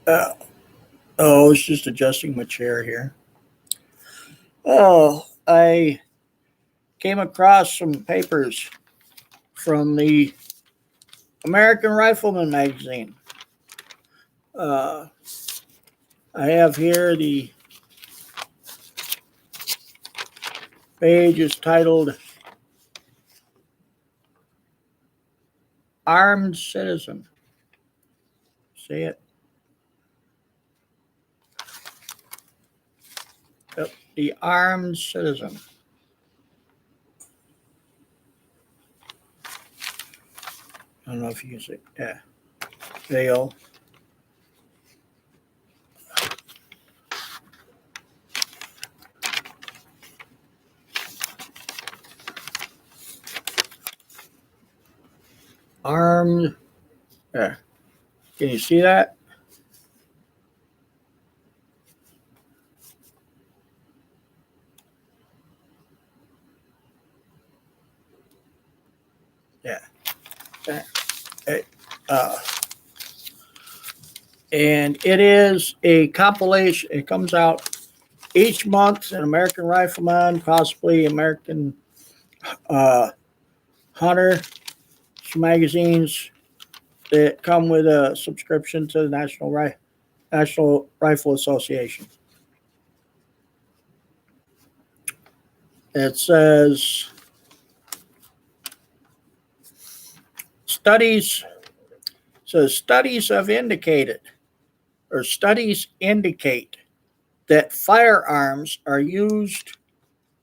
Uh, I was just adjusting my chair here. Oh, I came across some papers from the American Rifleman magazine. Uh, I have here the page is titled Armed Citizen. See it? Yep, the Armed Citizen. I don't know if you can see. Yeah. There you go. Armed. Yeah. Can you see that? Yeah. Uh, and it is a compilation. It comes out each month in American Rifleman, possibly American Hunter magazines that come with a subscription to the National Rifle Association. It says studies studies indicate that firearms are used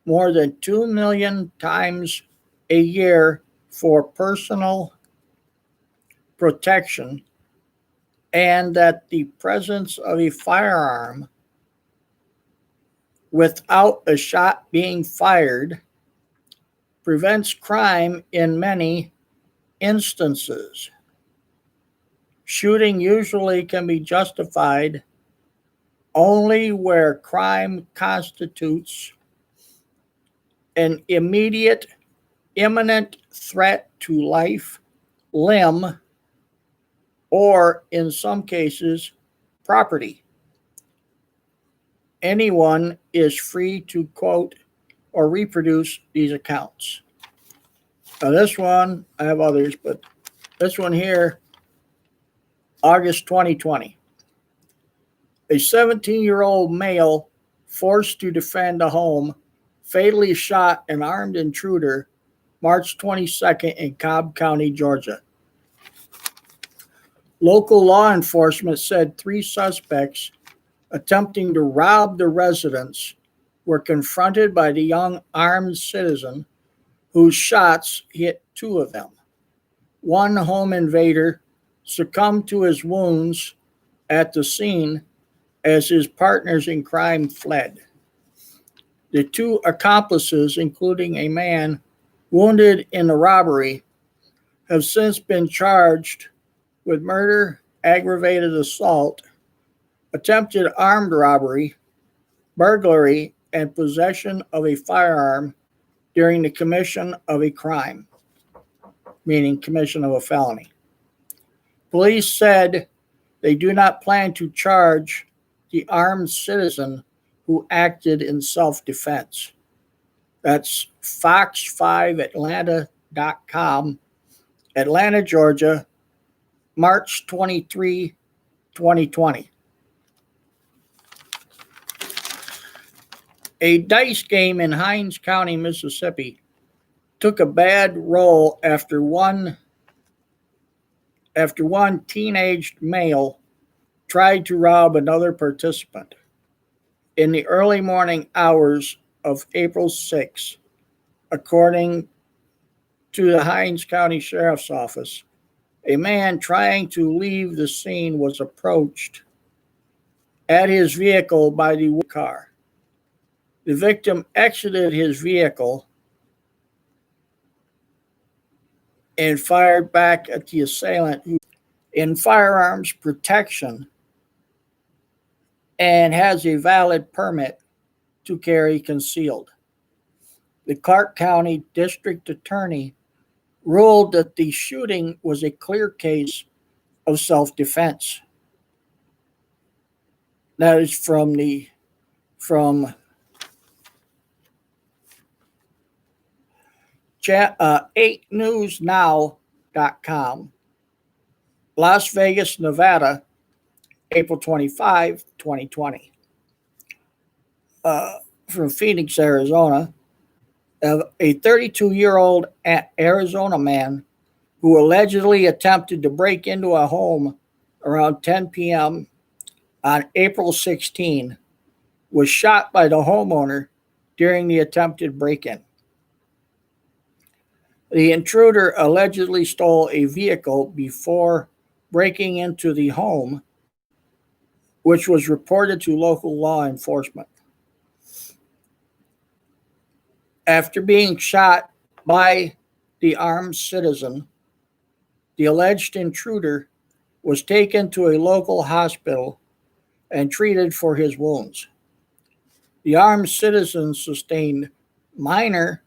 more than 2 million times a year for personal protection, and that the presence of a firearm without a shot being fired prevents crime in many instances. Shooting usually can be justified only where crime constitutes an immediate, imminent threat to life, limb, or in some cases, property. Anyone is free to quote or reproduce these accounts. Now, this one, I have others, but this one here, August 2020. A 17-year-old male forced to defend a home fatally shot an armed intruder March 22nd in Cobb County, Georgia. Local law enforcement said 3 suspects attempting to rob the residence were confronted by the young armed citizen whose shots hit 2 of them. One home invader succumbed to his wounds at the scene as his partners in crime fled. The 2 accomplices, including a man wounded in the robbery, have since been charged with murder, aggravated assault, attempted armed robbery, burglary, and possession of a firearm during the commission of a crime, meaning commission of a felony. Police said they do not plan to charge the armed citizen who acted in self-defense. That's Fox5Atlanta.com, Atlanta, Georgia, March 23, 2020. A dice game in Hinds County, Mississippi, took a bad roll after one teenaged male tried to rob another participant. In the early morning hours of April 6, according to the Hinds County Sheriff's Office, a man trying to leave the scene was approached at his vehicle by the car. The victim exited his vehicle and fired back at the assailant, who in firearms protection and has a valid permit to carry concealed. The Clark County District Attorney ruled that the shooting was a clear case of self-defense. That is from 8newsnow.com. Las Vegas, Nevada, April 25, 2020. From Phoenix, Arizona, a 32-year-old Arizona man who allegedly attempted to break into a home around 10 p.m. on April 16 was shot by the homeowner during the attempted break-in. The intruder allegedly stole a vehicle before breaking into the home, which was reported to local law enforcement. After being shot by the armed citizen, the alleged intruder was taken to a local hospital and treated for his wounds. The armed citizen sustained minor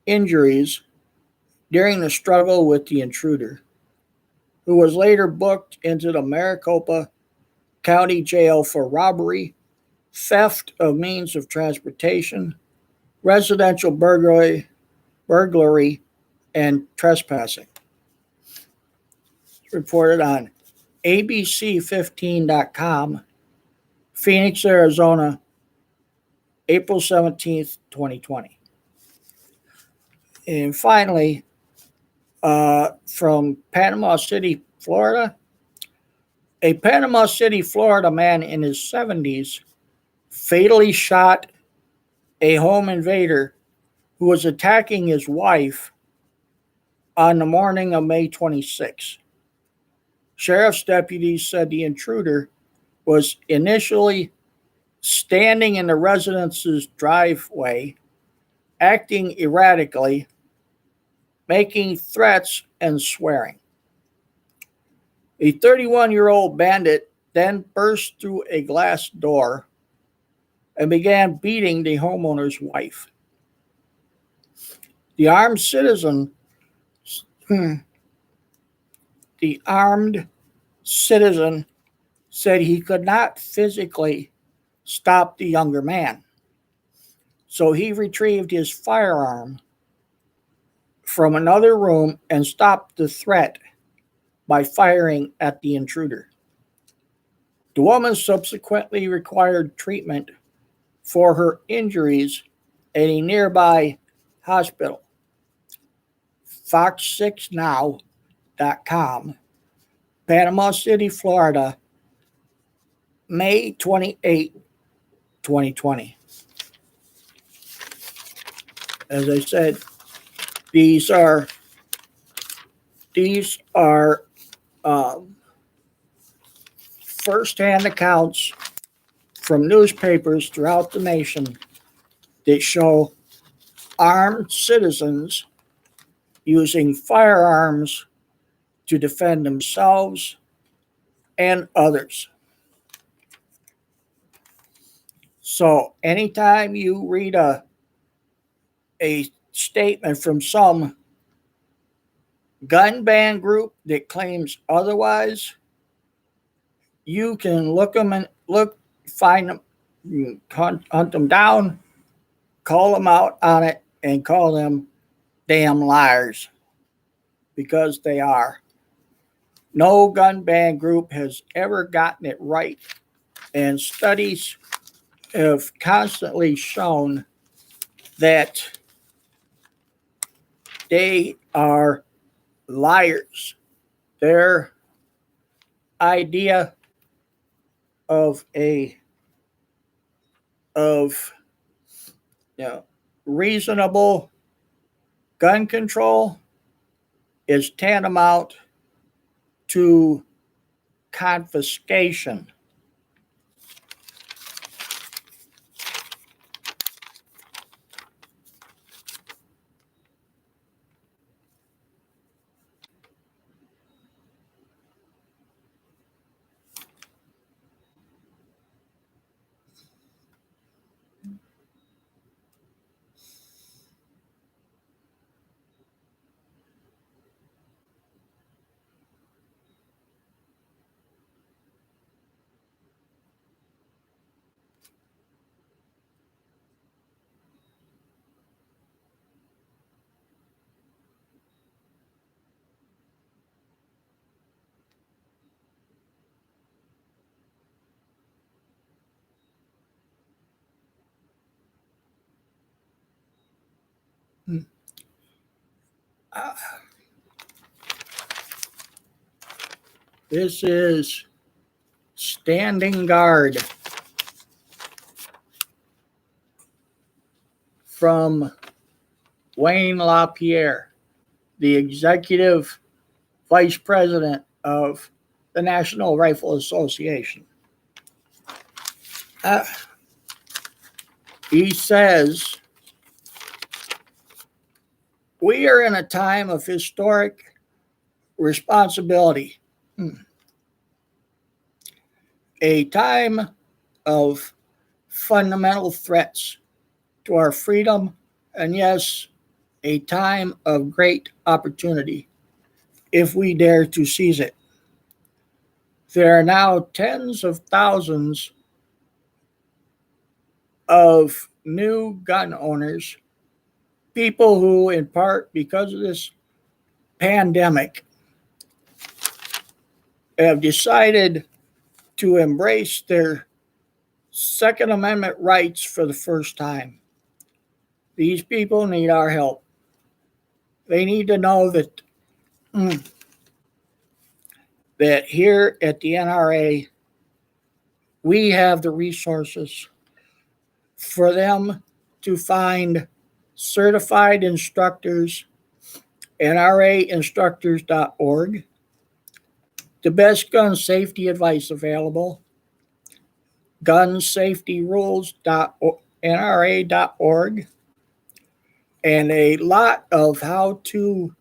injuries during the struggle with the intruder, who was later booked into the Maricopa County Jail for robbery, theft of means of transportation, residential burglary, and trespassing. It's reported on ABC15.com, Phoenix, Arizona, April 17th, 2020. And finally, from Panama City, Florida, a Panama City, Florida man in his 70s fatally shot a home invader who was attacking his wife on the morning of May 26. Sheriff's deputies said the intruder was initially standing in the residence's driveway, acting erratically, making threats, and swearing. A 31-year-old bandit then burst through a glass door and began beating the homeowner's wife. The armed citizen said he could not physically stop the younger man, so he retrieved his firearm from another room and stopped the threat by firing at the intruder. The woman subsequently required treatment for her injuries at a nearby hospital. Fox6now.com, Panama City, Florida, May 28, 2020. As I said, these are first-hand accounts from newspapers throughout the nation that show armed citizens using firearms to defend themselves and others. So anytime you read a statement from some gun ban group that claims otherwise, you can find them, hunt them down, call them out on it, and call them damn liars, because they are. No gun ban group has ever gotten it right, and studies have constantly shown that they are liars. Their idea of reasonable gun control is tantamount to confiscation. This is Standing Guard from Wayne LaPierre, the executive vice president of the National Rifle Association. He says, "We are in a time of historic responsibility, a time of fundamental threats to our freedom, and yes, a time of great opportunity if we dare to seize it. There are now tens of thousands of new gun owners, people who, in part because of this pandemic, have decided to embrace their Second Amendment rights for the first time. These people need our help. They need to know that that here at the NRA, we have the resources for them to find certified instructors, nrainstructors.org, the best gun safety advice available, gunsafetyrules.nra.org, and a lot of how-to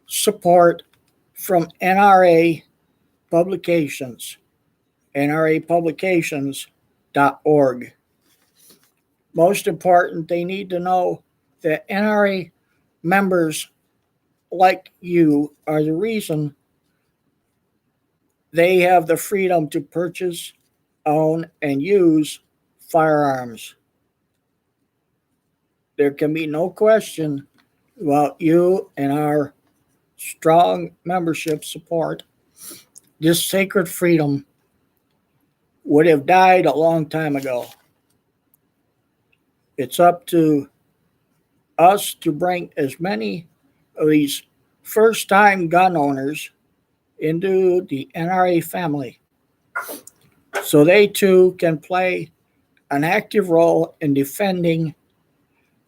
support from NRA publications, nrapublications.org. Most important, they need to know that NRA members like you are the reason they have the freedom to purchase, own, and use firearms. There can be no question about you and our strong membership support. This sacred freedom would have died a long time ago. It's up to us to bring as many of these first-time gun owners into the NRA family so they too can play an active role in defending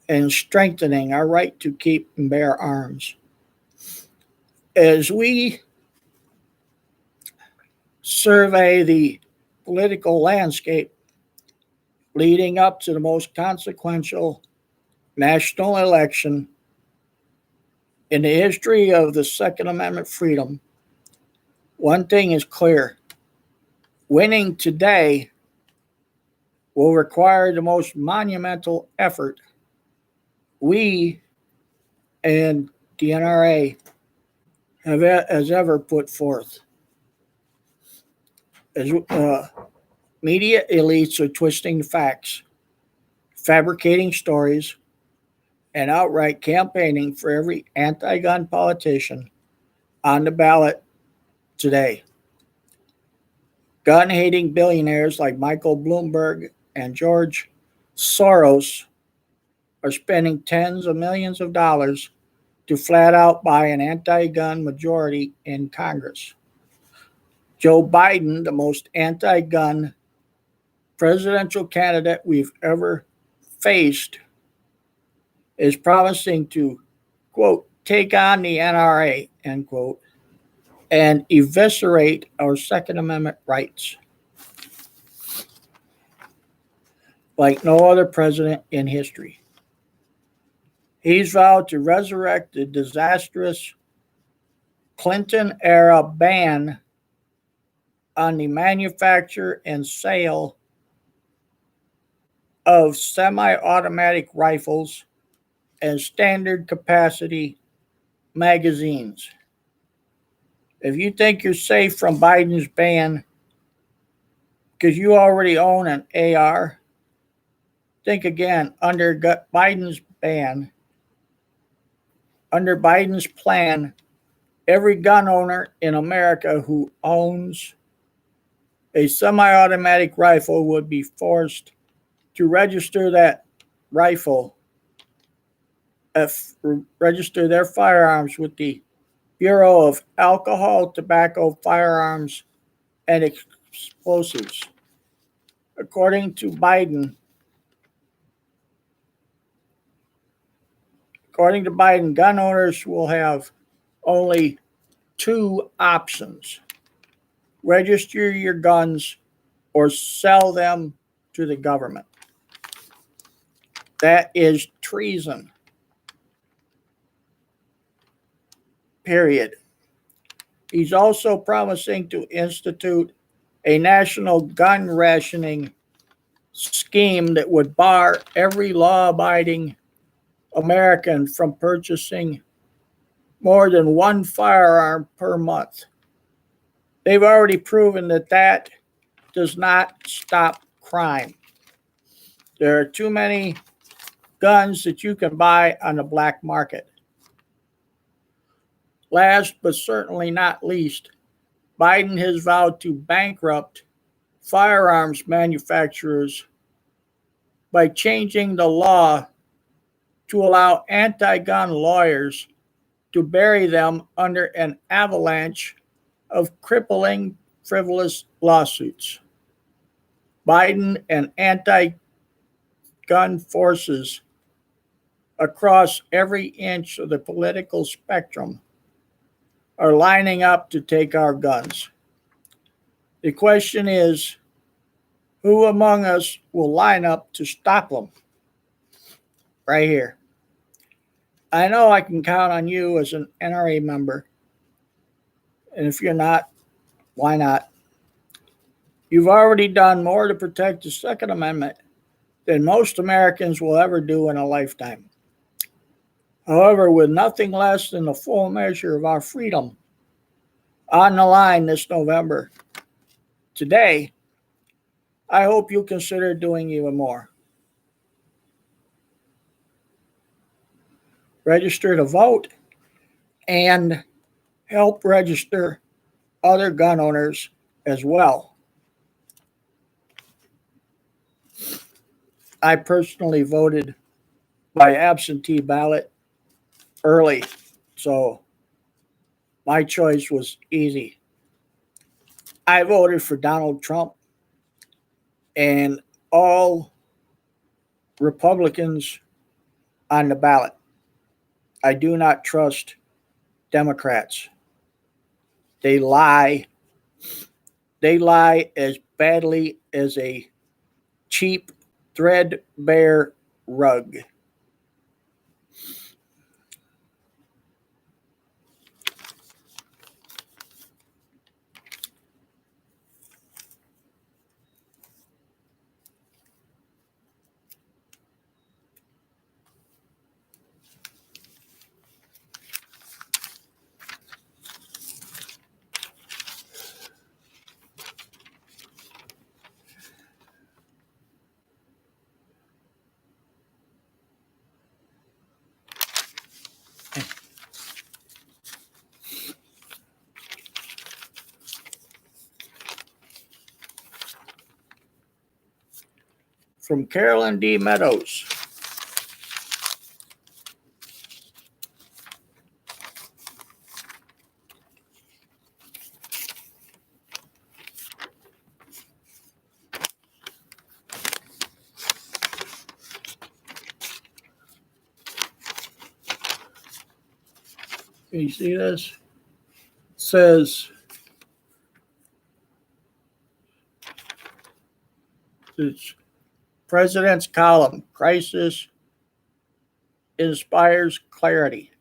and strengthening our right to keep and bear arms. As we survey the political landscape leading up to the most consequential national election in the history of the Second Amendment freedom, one thing is clear. Winning today will require the most monumental effort we and the NRA has ever put forth. As media elites are twisting the facts, fabricating stories, and outright campaigning for every anti-gun politician on the ballot today. Gun-hating billionaires like Michael Bloomberg and George Soros are spending tens of millions of dollars to flat out buy an anti-gun majority in Congress. Joe Biden, the most anti-gun presidential candidate we've ever faced, is promising to, quote, take on the NRA, end quote, and eviscerate our Second Amendment rights like no other president in history. He's vowed to resurrect the disastrous Clinton-era ban on the manufacture and sale of semi-automatic rifles and standard capacity magazines. If you think you're safe from Biden's ban because you already own an AR, think again. Under Biden's ban, under Biden's plan, every gun owner in America who owns a semi-automatic rifle would be forced to register that rifle register their firearms with the Bureau of Alcohol, Tobacco, Firearms, and Explosives. According to Biden, gun owners will have only two options: register your guns or sell them to the government. That is treason. Period. He's also promising to institute a national gun rationing scheme that would bar every law abiding American from purchasing more than one firearm per month. They've already proven that that does not stop crime. There are too many guns that you can buy on the black market. Last but certainly not least, Biden has vowed to bankrupt firearms manufacturers by changing the law to allow anti-gun lawyers to bury them under an avalanche of crippling, frivolous lawsuits. Biden and anti-gun forces across every inch of the political spectrum are lining up to take our guns. The question is, who among us will line up to stop them? Right here. I know I can count on you as an NRA member. And if you're not, why not? You've already done more to protect the Second Amendment than most Americans will ever do in a lifetime. However, with nothing less than the full measure of our freedom on the line this November, today, I hope you'll consider doing even more. Register to vote and help register other gun owners as well. I personally voted by absentee ballot early, so my choice was easy. I voted for Donald Trump and all Republicans on the ballot. I do not trust Democrats. They lie. They lie as badly as a cheap, threadbare rug. From Carolyn D. Meadows. Can you see this? It says it's President's column, crisis inspires clarity.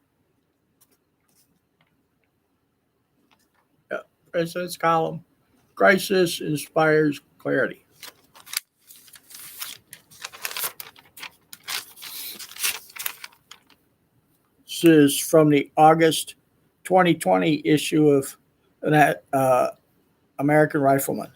Yeah, President's column, crisis inspires clarity. This is from the August 2020 issue of that American Rifleman.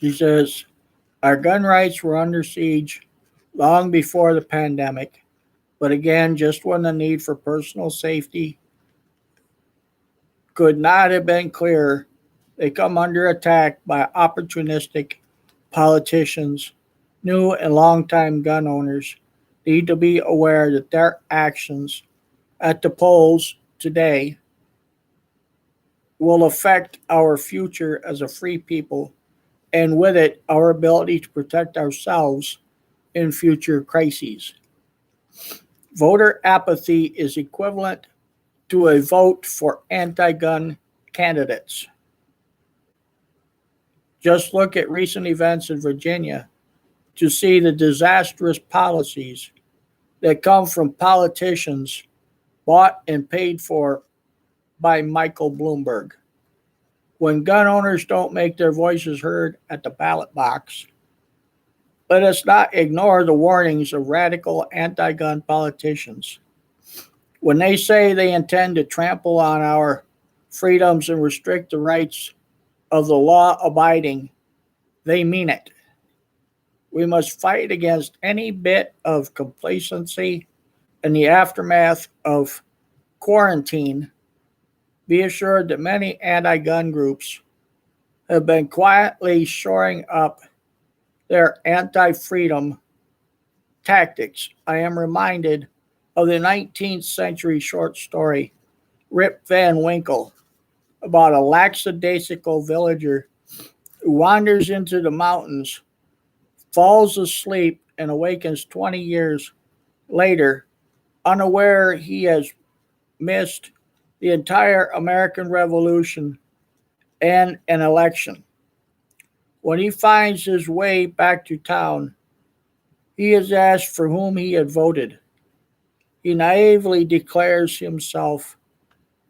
He says, our gun rights were under siege long before the pandemic, but again, just when the need for personal safety could not have been clearer, they come under attack by opportunistic politicians. New and longtime gun owners need to be aware that their actions at the polls today will affect our future as a free people, and with it, our ability to protect ourselves in future crises. Voter apathy is equivalent to a vote for anti gun candidates. Just look at recent events in Virginia to see the disastrous policies that come from politicians bought and paid for by Michael Bloomberg. When gun owners don't make their voices heard at the ballot box, let us not ignore the warnings of radical anti gun politicians. When they say they intend to trample on our freedoms and restrict the rights of the law abiding, they mean it. We must fight against any bit of complacency in the aftermath of quarantine. Be assured that many anti gun groups have been quietly shoring up their anti freedom tactics. I am reminded of the 19th century short story, Rip Van Winkle, about a lackadaisical villager who wanders into the mountains, falls asleep, and awakens 20 years later, unaware he has missed the entire American Revolution and an election. When he finds his way back to town, he is asked for whom he had voted. He naively declares himself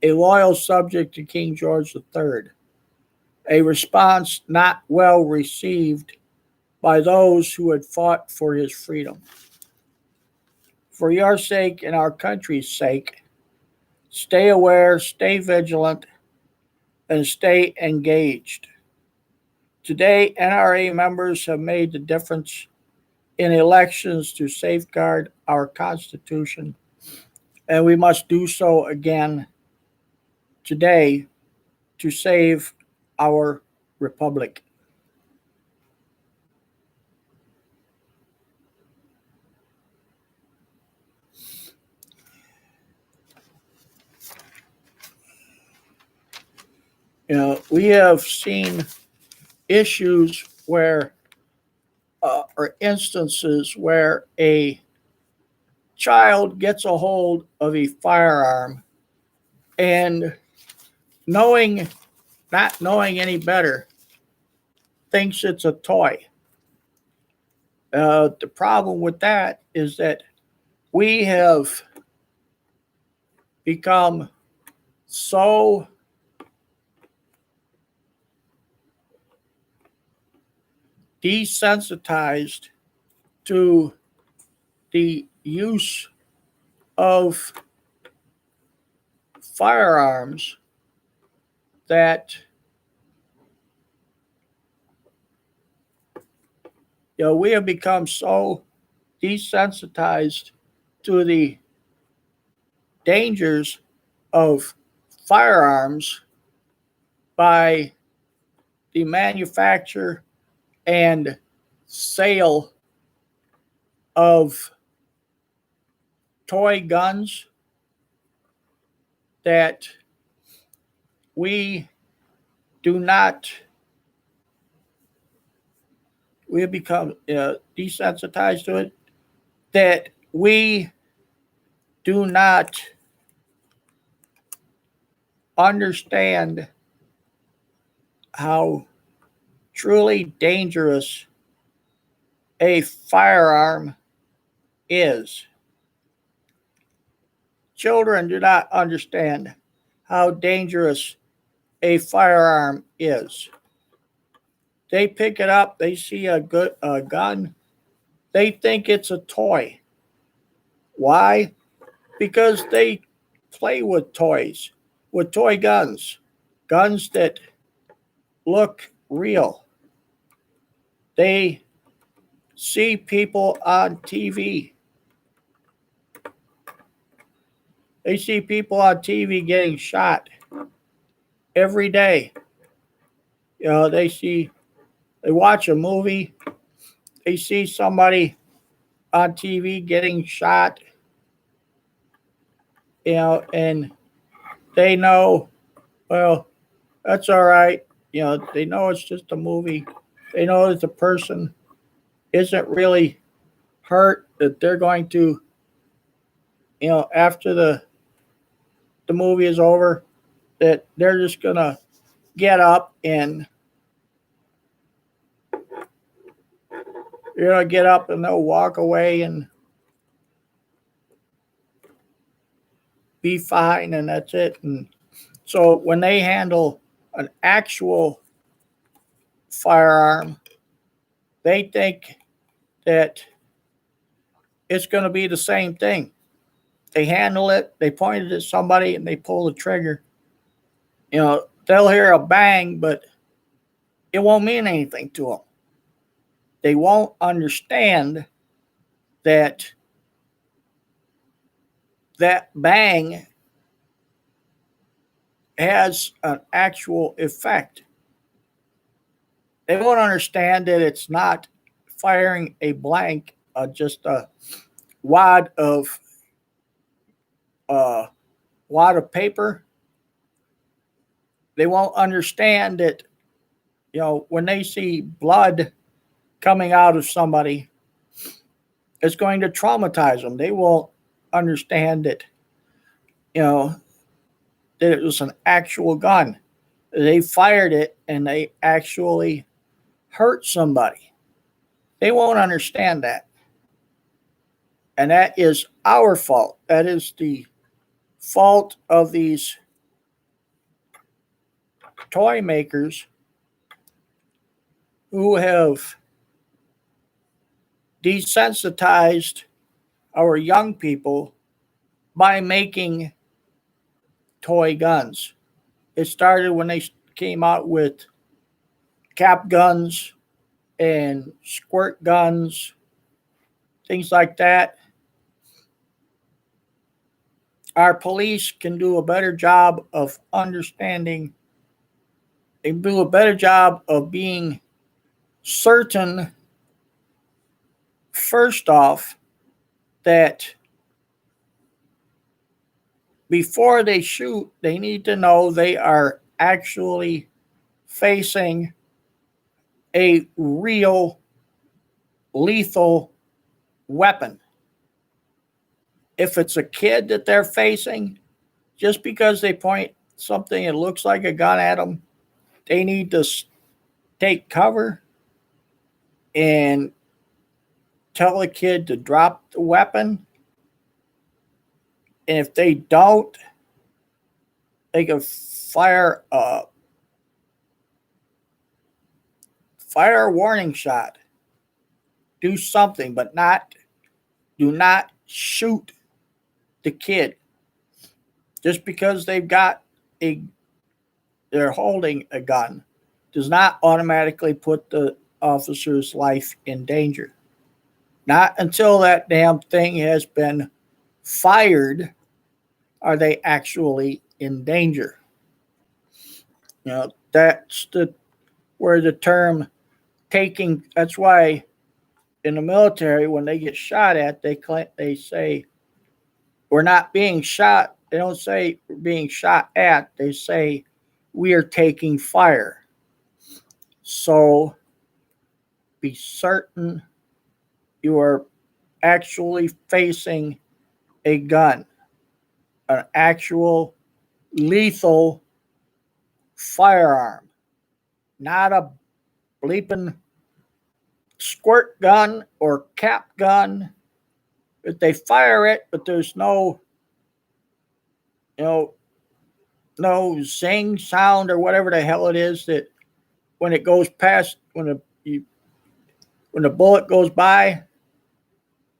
a loyal subject to King George III, a response not well received by those who had fought for his freedom. For your sake and our country's sake, stay aware, stay vigilant, and stay engaged. Today, NRA members have made the difference in elections to safeguard our Constitution, and we must do so again today to save our republic. We have seen issues where, or instances where a child gets a hold of a firearm and not knowing any better, thinks it's a toy. The problem with that is that we have become so desensitized to the use of firearms that we have become so desensitized to the dangers of firearms by the manufacture and sale of toy guns that we have become desensitized to it, that we do not understand how truly dangerous a firearm is. Children do not understand how dangerous a firearm is. They pick it up, they see a gun, they think it's a toy. Why? Because they play with toys, with toy guns that look real. They see people on TV. They see people on TV getting shot every day. They watch a movie, they see somebody on TV getting shot, and they know, well, that's all right. They know it's just a movie. They know that the person isn't really hurt, that they're going to, after the movie is over, that they're just going to get up and they'll walk away and be fine, and that's it. And so when they handle an actual firearm, they think that it's going to be the same thing. They handle it, they point it at somebody, and they pull the trigger. They'll hear a bang, but it won't mean anything to them. They won't understand that bang has an actual effect. They won't understand that it's not firing a blank, just a wad of paper. They won't understand that, when they see blood coming out of somebody, it's going to traumatize them. They won't understand that, that it was an actual gun. They fired it and they actually hurt somebody. They won't understand that. And that is our fault. That is the fault of these toy makers who have desensitized our young people by making toy guns. It started when they came out with cap guns and squirt guns, things like that. Our police can do a better job of understanding. They can do a better job of being certain, first off, that before they shoot, they need to know they are actually facing a real lethal weapon. If it's a kid that they're facing, just because they point something that looks like a gun at them, they need to take cover and tell the kid to drop the weapon. And if they don't, they can fire a warning shot. Do something, but do not shoot the kid. Just because they're holding a gun does not automatically put the officer's life in danger. Not until that damn thing has been fired are they actually in danger. That's where the term taking. That's why in the military, when they get shot at, they say we're not being shot. They don't say we're being shot at. They say we are taking fire. So be certain you are actually facing a gun, an actual lethal firearm, not a bleeping squirt gun or cap gun. If they fire it, but there's no zing sound or whatever the hell it is, that when it goes past, when the bullet goes by,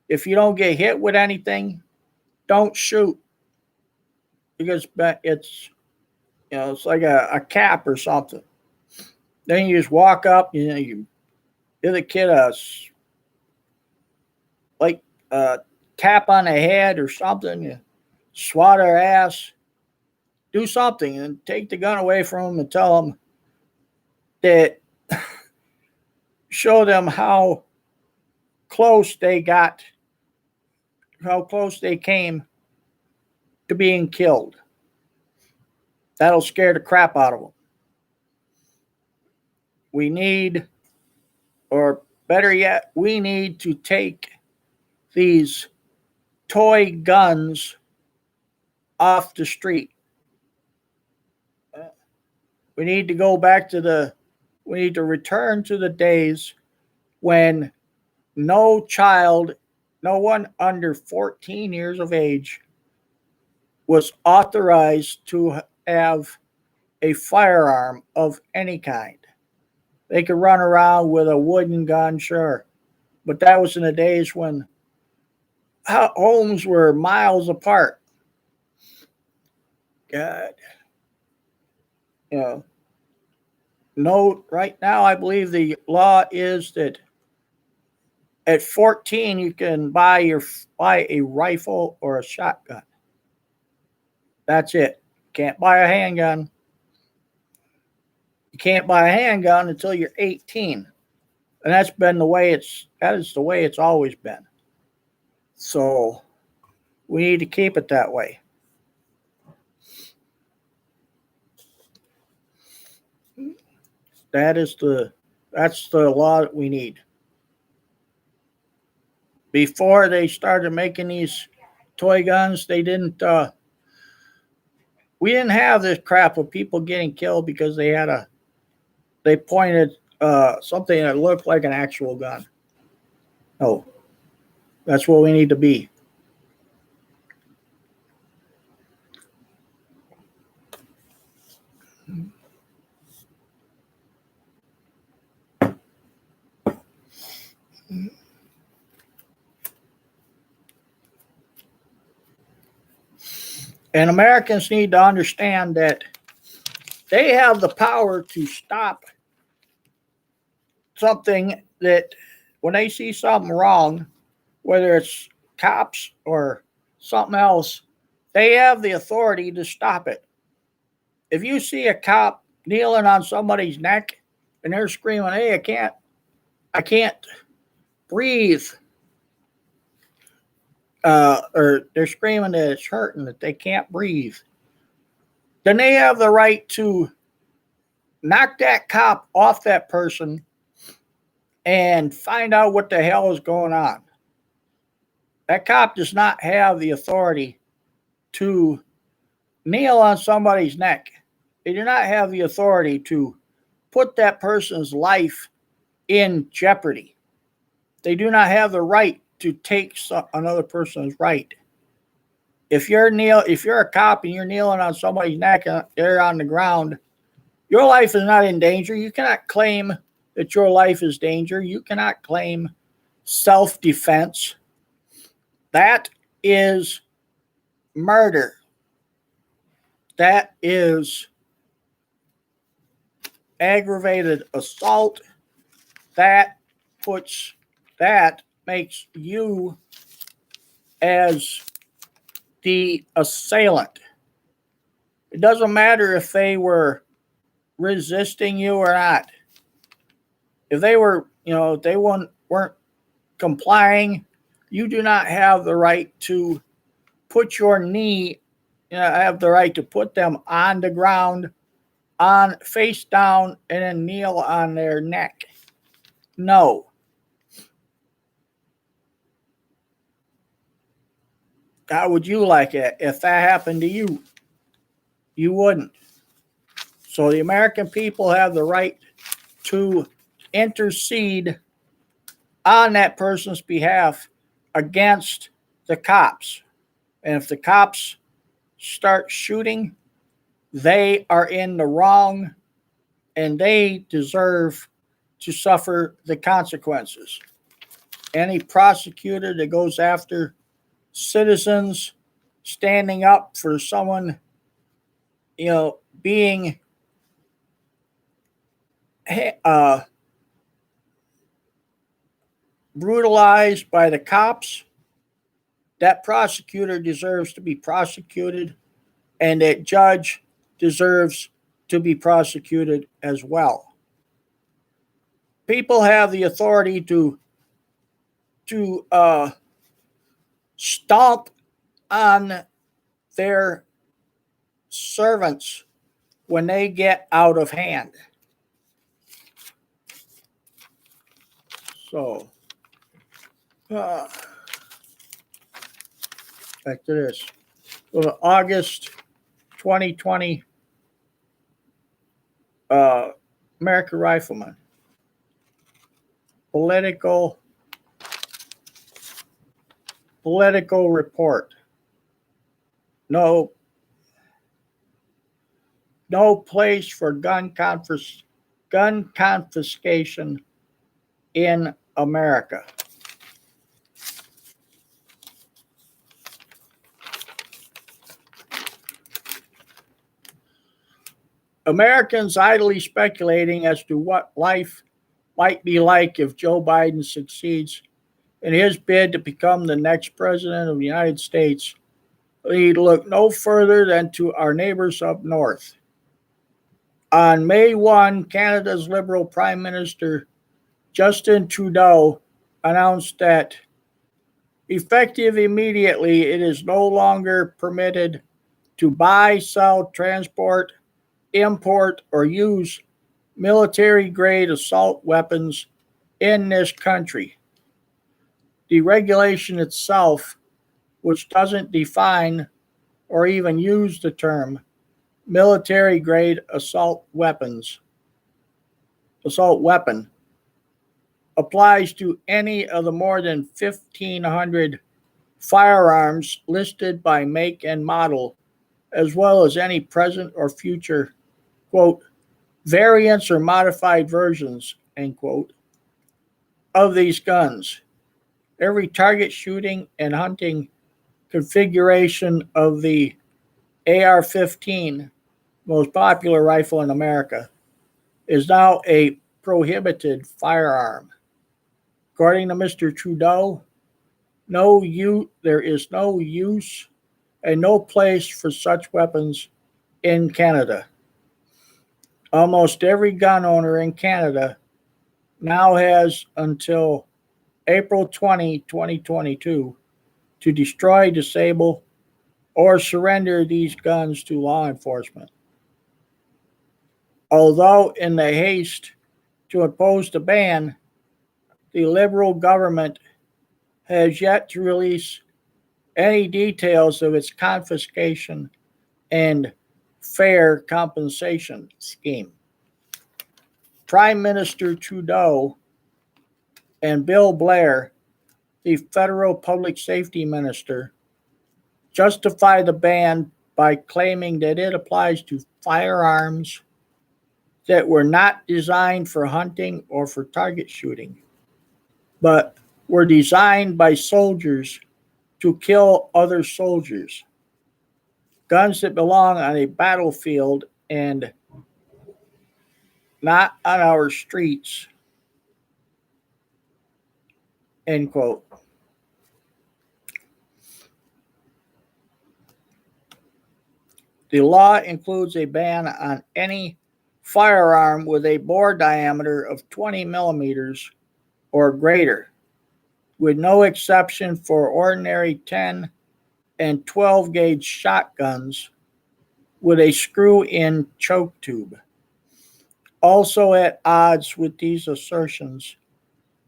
if you don't get hit with anything, don't shoot, because it's it's like a cap or something. Then you just walk up, you give the kid like a tap on the head or something, you swat their ass, do something, and take the gun away from them and tell them that, show them close they got, how close they came to being killed. That'll scare the crap out of them. We need, or better yet, we need to take these toy guns off the street. We need to go back to we need to return to the days when no child, no one under 14 years of age was authorized to have a firearm of any kind. They could run around with a wooden gun, sure, but that was in the days when homes were miles apart. God. You know, no, right now I believe the law is that at 14 you can buy a rifle or a shotgun. That's it. Can't buy a handgun. You can't buy a handgun until you're 18. And that is the way it's always been. So we need to keep it that way. That's the law that we need. Before they started making these toy guns, we didn't have this crap of people getting killed because they pointed something that looked like an actual gun. No, that's what we need to be. And Americans need to understand that they have the power to stop something, that when they see something wrong, whether it's cops or something else, they have the authority to stop it. If you see a cop kneeling on somebody's neck and they're screaming, "Hey, I can't breathe," or they're screaming that it's hurting, that they can't breathe, then they have the right to knock that cop off that person and find out what the hell is going on. That cop does not have the authority to kneel on somebody's neck. They do not have the authority to put that person's life in jeopardy. They do not have the right to take another person's right. If you're a cop and you're kneeling on somebody's neck and they're on the ground, your life is not in danger. You cannot claim that your life is danger. You cannot claim self-defense. That is murder. That is aggravated assault. That makes you as the assailant. It doesn't matter if they were resisting you or not. If they were, if they weren't complying, you do not have the right to put your knee, have the right to put them on the ground, on face down, and then kneel on their neck. No. How would you like it if that happened to you? You wouldn't. So the American people have the right to intercede on that person's behalf against the cops. And if the cops start shooting, they are in the wrong and they deserve to suffer the consequences. Any prosecutor that goes after citizens standing up for someone, being brutalized by the cops, that prosecutor deserves to be prosecuted, and that judge deserves to be prosecuted as well. People have the authority to stomp on their servants when they get out of hand. So, uh, back to this. August 2020, American Rifleman. Political report. No place for gun confiscation in America. Americans idly speculating as to what life might be like if Joe Biden succeeds in his bid to become the next president of the United States need look no further than to our neighbors up north. On May 1, Canada's Liberal Prime Minister Justin Trudeau announced that effective immediately, it is no longer permitted to buy, sell, transport, import, or use military-grade assault weapons in this country. The regulation itself, which doesn't define or even use the term military-grade assault weapon, applies to any of the more than 1,500 firearms listed by make and model, as well as any present or future, quote, variants or modified versions, end quote, of these guns. Every target shooting and hunting configuration of the AR-15, most popular rifle in America, is now a prohibited firearm. According to Mr. Trudeau, there is no use and no place for such weapons in Canada. Almost every gun owner in Canada now has until April 20, 2022 to destroy, disable, or surrender these guns to law enforcement. Although in the haste to impose the ban, the Liberal government has yet to release any details of its confiscation and fair compensation scheme. Prime Minister Trudeau and Bill Blair, the federal public safety minister, justify the ban by claiming that it applies to firearms that were not designed for hunting or for target shooting, but were designed by soldiers to kill other soldiers. Guns that belong on a battlefield and not on our streets, end quote. The law includes a ban on any firearm with a bore diameter of 20 millimeters or greater, with no exception for ordinary 10 and 12 gauge shotguns with a screw-in choke tube. Also at odds with these assertions,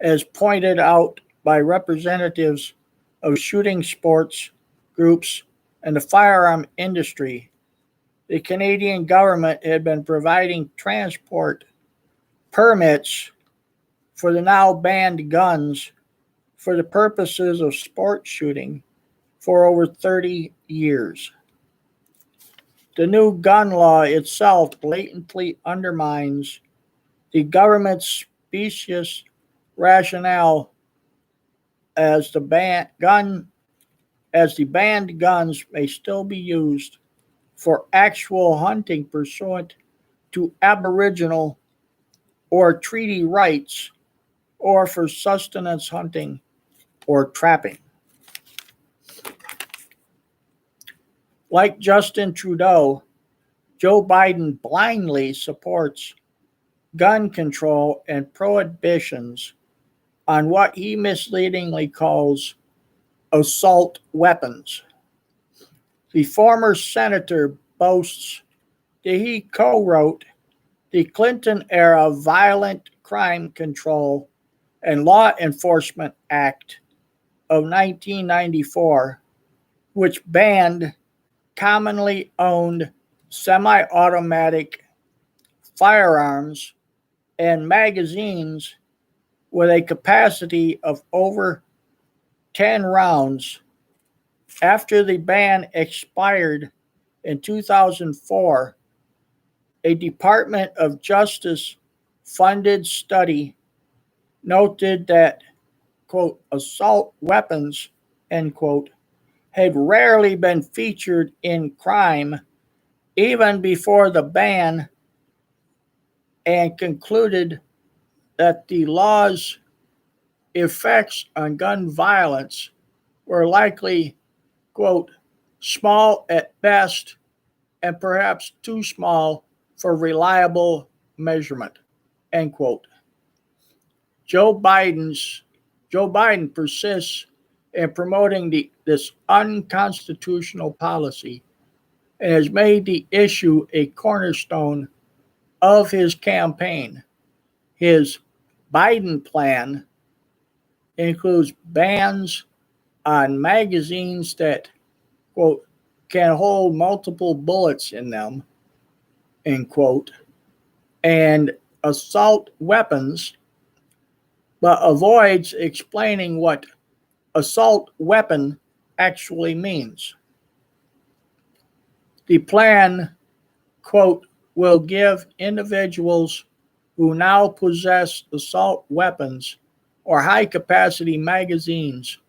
as pointed out by representatives of shooting sports groups and the firearm industry, the Canadian government had been providing transport permits for the now banned guns for the purposes of sport shooting for over 30 years. The new gun law itself blatantly undermines the government's specious rationale as the banned guns may still be used for actual hunting pursuant to Aboriginal or treaty rights or for sustenance hunting or trapping. Like Justin Trudeau, Joe Biden blindly supports gun control and prohibitions on what he misleadingly calls assault weapons. The former senator boasts that he co-wrote the Clinton-era Violent Crime Control and Law Enforcement Act of 1994, which banned commonly owned semi-automatic firearms and magazines with a capacity of over 10 rounds. After the ban expired in 2004, a Department of Justice funded study noted that, quote, assault weapons, end quote, had rarely been featured in crime even before the ban, and concluded that the law's effects on gun violence were likely, quote, small at best and perhaps too small for reliable measurement, end quote. Joe Biden persists in promoting this unconstitutional policy and has made the issue a cornerstone of his campaign. His Biden plan includes bans on magazines that, quote, can hold multiple bullets in them, end quote, and assault weapons, but avoids explaining what assault weapon actually means. The plan, quote, will give individuals who now possess assault weapons or high-capacity magazines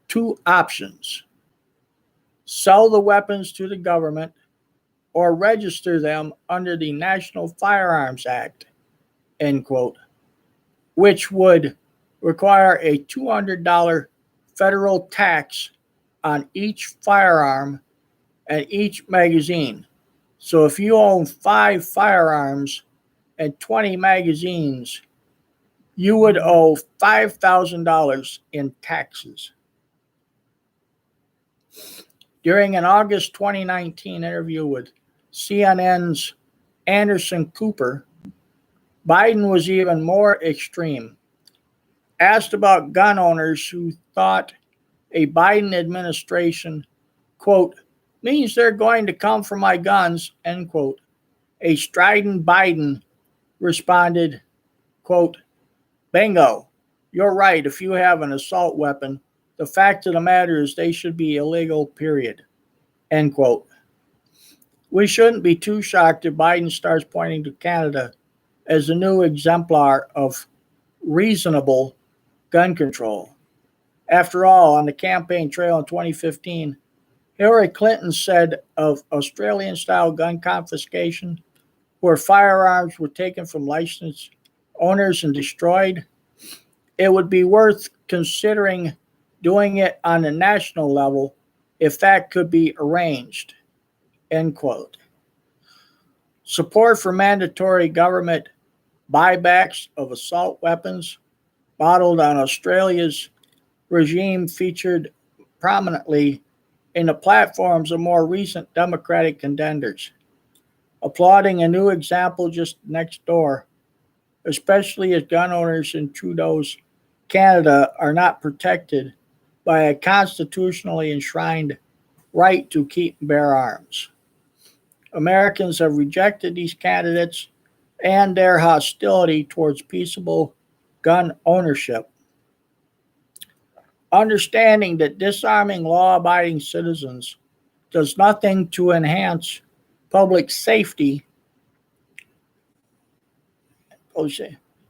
two options: sell the weapons to the government or register them under the National Firearms Act, end quote, which would require a $200 federal tax on each firearm and each magazine. So if you own 5 firearms and 20 magazines, you would owe $5,000 in taxes. During an August 2019 interview with CNN's Anderson Cooper, Biden was even more extreme. Asked about gun owners who thought a Biden administration, quote, means they're going to come for my guns, end quote, a strident Biden responded, quote, bingo, you're right. If you have an assault weapon, the fact of the matter is they should be illegal, period, end quote. We shouldn't be too shocked if Biden starts pointing to Canada as a new exemplar of reasonable gun control. After all, on the campaign trail in 2015, Hillary Clinton said of Australian-style gun confiscation, where firearms were taken from licensed owners and destroyed, it would be worth considering doing it on a national level if that could be arranged, end quote. Support for mandatory government buybacks of assault weapons modeled on Australia's regime featured prominently in the platforms of more recent Democratic contenders, applauding a new example just next door, especially as gun owners in Trudeau's Canada are not protected by a constitutionally enshrined right to keep and bear arms. Americans have rejected these candidates and their hostility towards peaceable gun ownership. Understanding that disarming law-abiding citizens does nothing to enhance public safety.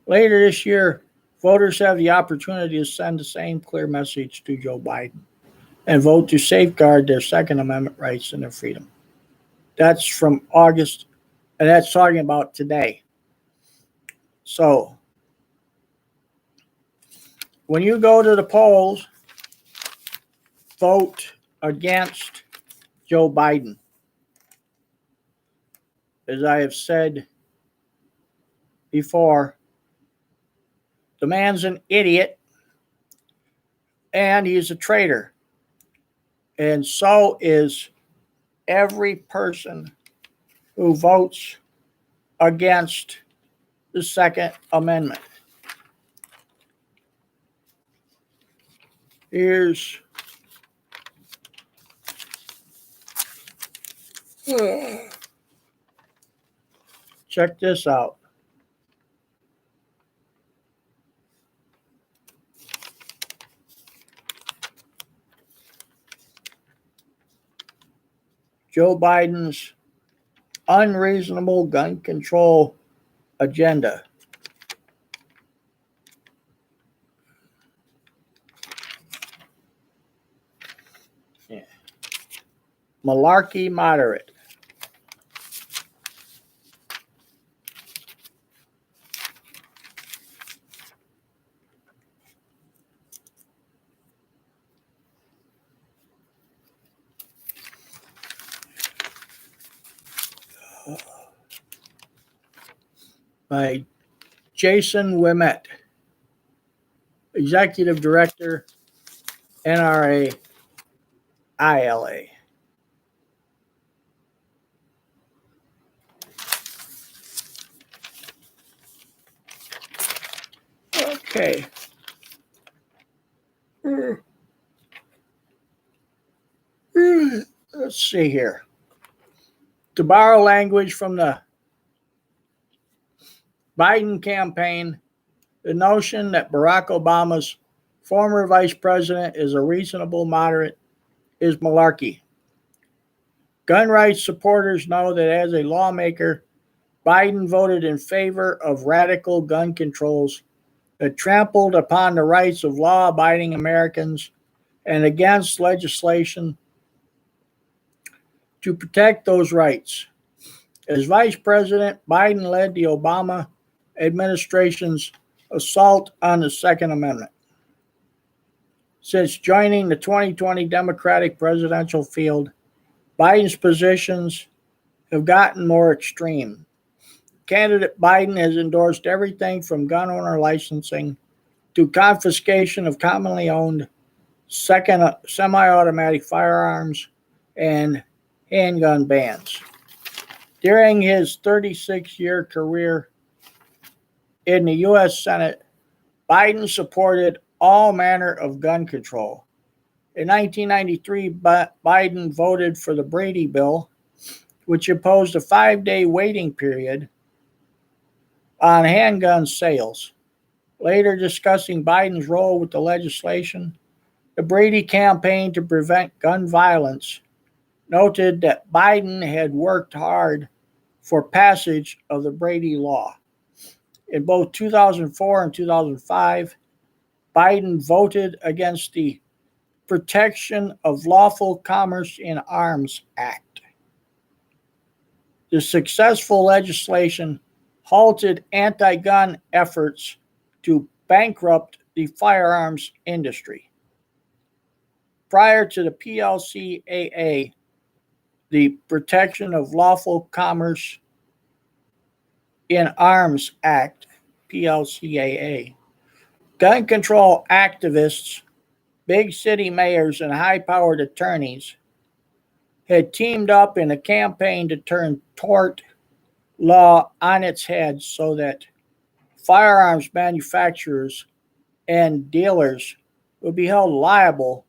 Later this year, voters have the opportunity to send the same clear message to Joe Biden and vote to safeguard their Second Amendment rights and their freedom. That's from August, and that's talking about today. So, when you go to the polls, vote against Joe Biden. As I have said before, the man's an idiot and he's a traitor. And so is every person who votes against the Second Amendment. Here's check this out. Joe Biden's unreasonable gun control agenda. Yeah. Malarkey moderate. By Jason Ouimet, Executive Director, NRA ILA. Okay. Let's see here. To borrow language from the Biden campaign, the notion that Barack Obama's former vice president is a reasonable moderate is malarkey. Gun rights supporters know that as a lawmaker, Biden voted in favor of radical gun controls that trampled upon the rights of law-abiding Americans and against legislation to protect those rights. As vice president, Biden led the Obama administration's assault on the Second Amendment. Since joining the 2020 Democratic presidential field, Biden's positions have gotten more extreme. Candidate Biden has endorsed everything from gun owner licensing to confiscation of commonly owned semi-automatic firearms and handgun bans. During his 36-year career in the U.S. Senate, Biden supported all manner of gun control. In 1993, Biden voted for the Brady Bill, which imposed a 5-day waiting period on handgun sales. Later discussing Biden's role with the legislation, the Brady campaign to prevent gun violence noted that Biden had worked hard for passage of the Brady law. In both 2004 and 2005, Biden voted against the Protection of Lawful Commerce in Arms Act. The successful legislation halted anti-gun efforts to bankrupt the firearms industry. Prior to the PLCAA, the Protection of Lawful Commerce in Arms Act, PLCAA, gun control activists, big city mayors, and high-powered attorneys had teamed up in a campaign to turn tort law on its head so that firearms manufacturers and dealers would be held liable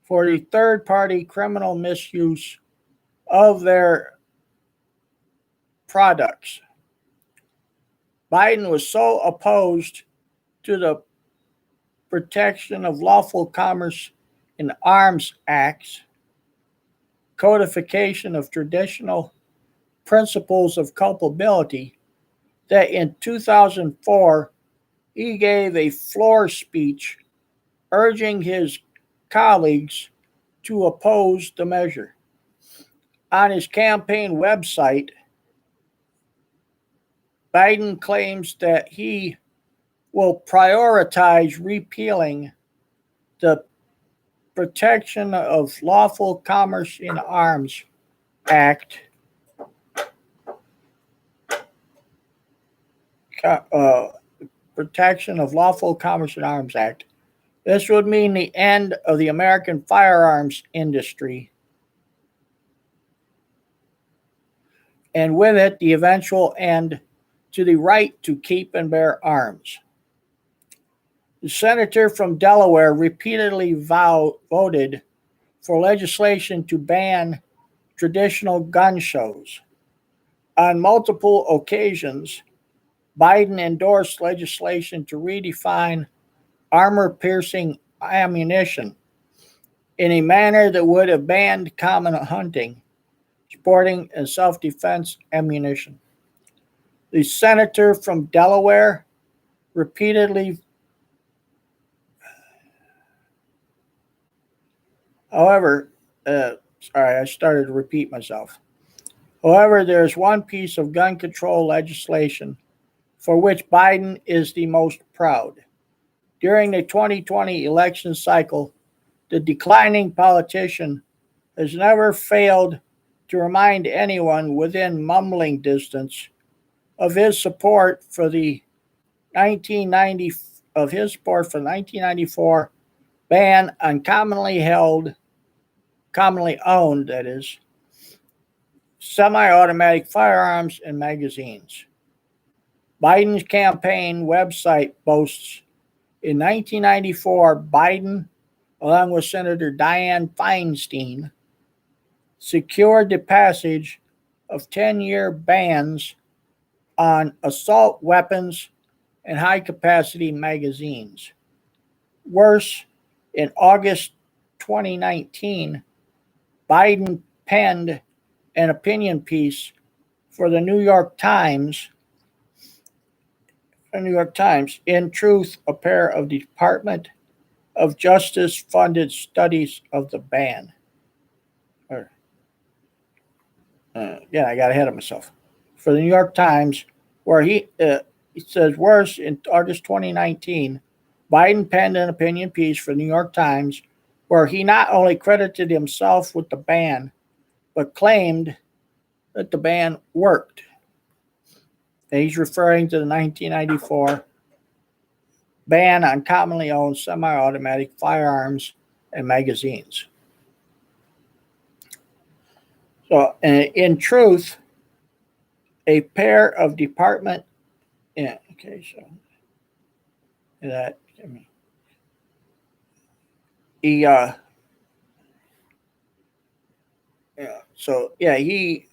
for the third-party criminal misuse of their products. Biden was so opposed to the Protection of Lawful Commerce in Arms Act's codification of traditional principles of culpability that in 2004 he gave a floor speech urging his colleagues to oppose the measure. On his campaign website, Biden claims that he will prioritize repealing the Protection of Lawful Commerce in Arms Act, Protection of Lawful Commerce in Arms Act. This would mean the end of the American firearms industry, and with it, the eventual end to the right to keep and bear arms. The senator from Delaware repeatedly voted for legislation to ban traditional gun shows. On multiple occasions, Biden endorsed legislation to redefine armor-piercing ammunition in a manner that would have banned common hunting, sporting, and self-defense ammunition. The senator from Delaware repeatedly, however, sorry, I started to repeat myself. However, there is one piece of gun control legislation for which Biden is the most proud. During the 2020 election cycle, the declining politician has never failed to remind anyone within mumbling distance of his support for the 1994 ban on commonly owned, that is, semi-automatic firearms and magazines. Biden's campaign website boasts in 1994, Biden, along with Senator Dianne Feinstein, secured the passage of 10-year bans on assault weapons and high-capacity magazines. Worse, in August 2019, Biden penned an opinion piece for the New York Times, in truth, a pair of Department of Justice funded studies of the ban. I got ahead of myself. For the New York Times, where he says, worse, in August 2019, Biden penned an opinion piece for the New York Times where he not only credited himself with the ban, but claimed that the ban worked. And he's referring to the 1994 ban on commonly owned semi-automatic firearms and magazines. So, in truth, a pair of Department, yeah, okay, so that, I mean, he, he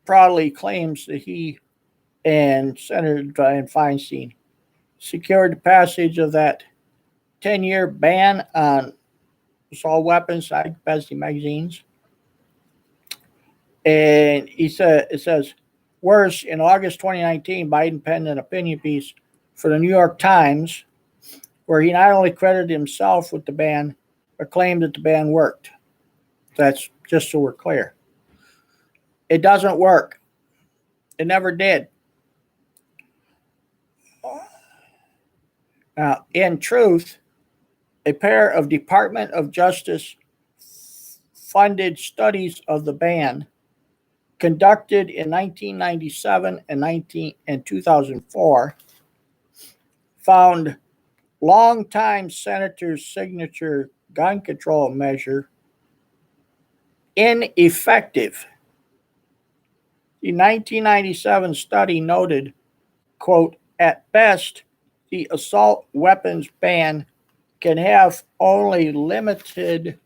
proudly claims that he and Senator Dianne Feinstein secured the passage of that 10-year ban on assault weapons, high-capacity magazines. And it says, worse, in August 2019, Biden penned an opinion piece for the New York Times where he not only credited himself with the ban, but claimed that the ban worked. That's just so we're clear. It doesn't work. It never did. Now, in truth, a pair of Department of Justice funded studies of the ban conducted in 1997 and 2004 found longtime senator's signature gun control measure ineffective. The 1997 study noted, quote, at best, the assault weapons ban can have only limited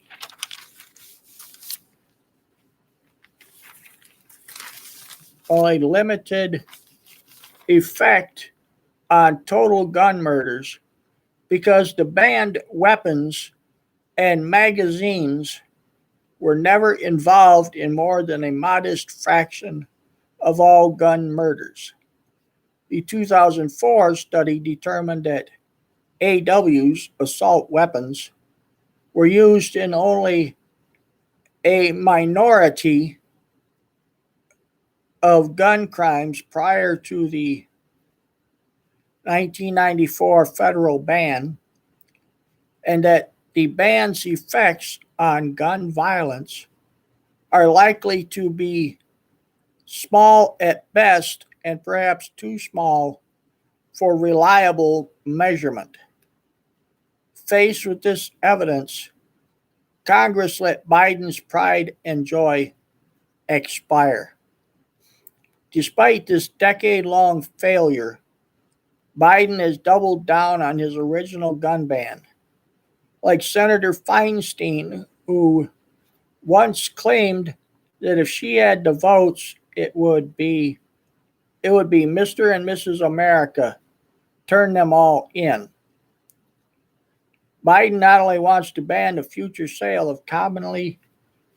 effect on total gun murders because the banned weapons and magazines were never involved in more than a modest fraction of all gun murders. The 2004 study determined that AWs, assault weapons, were used in only a minority of gun crimes prior to the 1994 federal ban, and that the ban's effects on gun violence are likely to be small at best and perhaps too small for reliable measurement. Faced with this evidence, Congress let Biden's pride and joy expire. Despite this decade long failure, Biden has doubled down on his original gun ban. Like Senator Feinstein, who once claimed that if she had the votes, it would be Mr. and Mrs. America, turn them all in. Biden not only wants to ban the future sale of commonly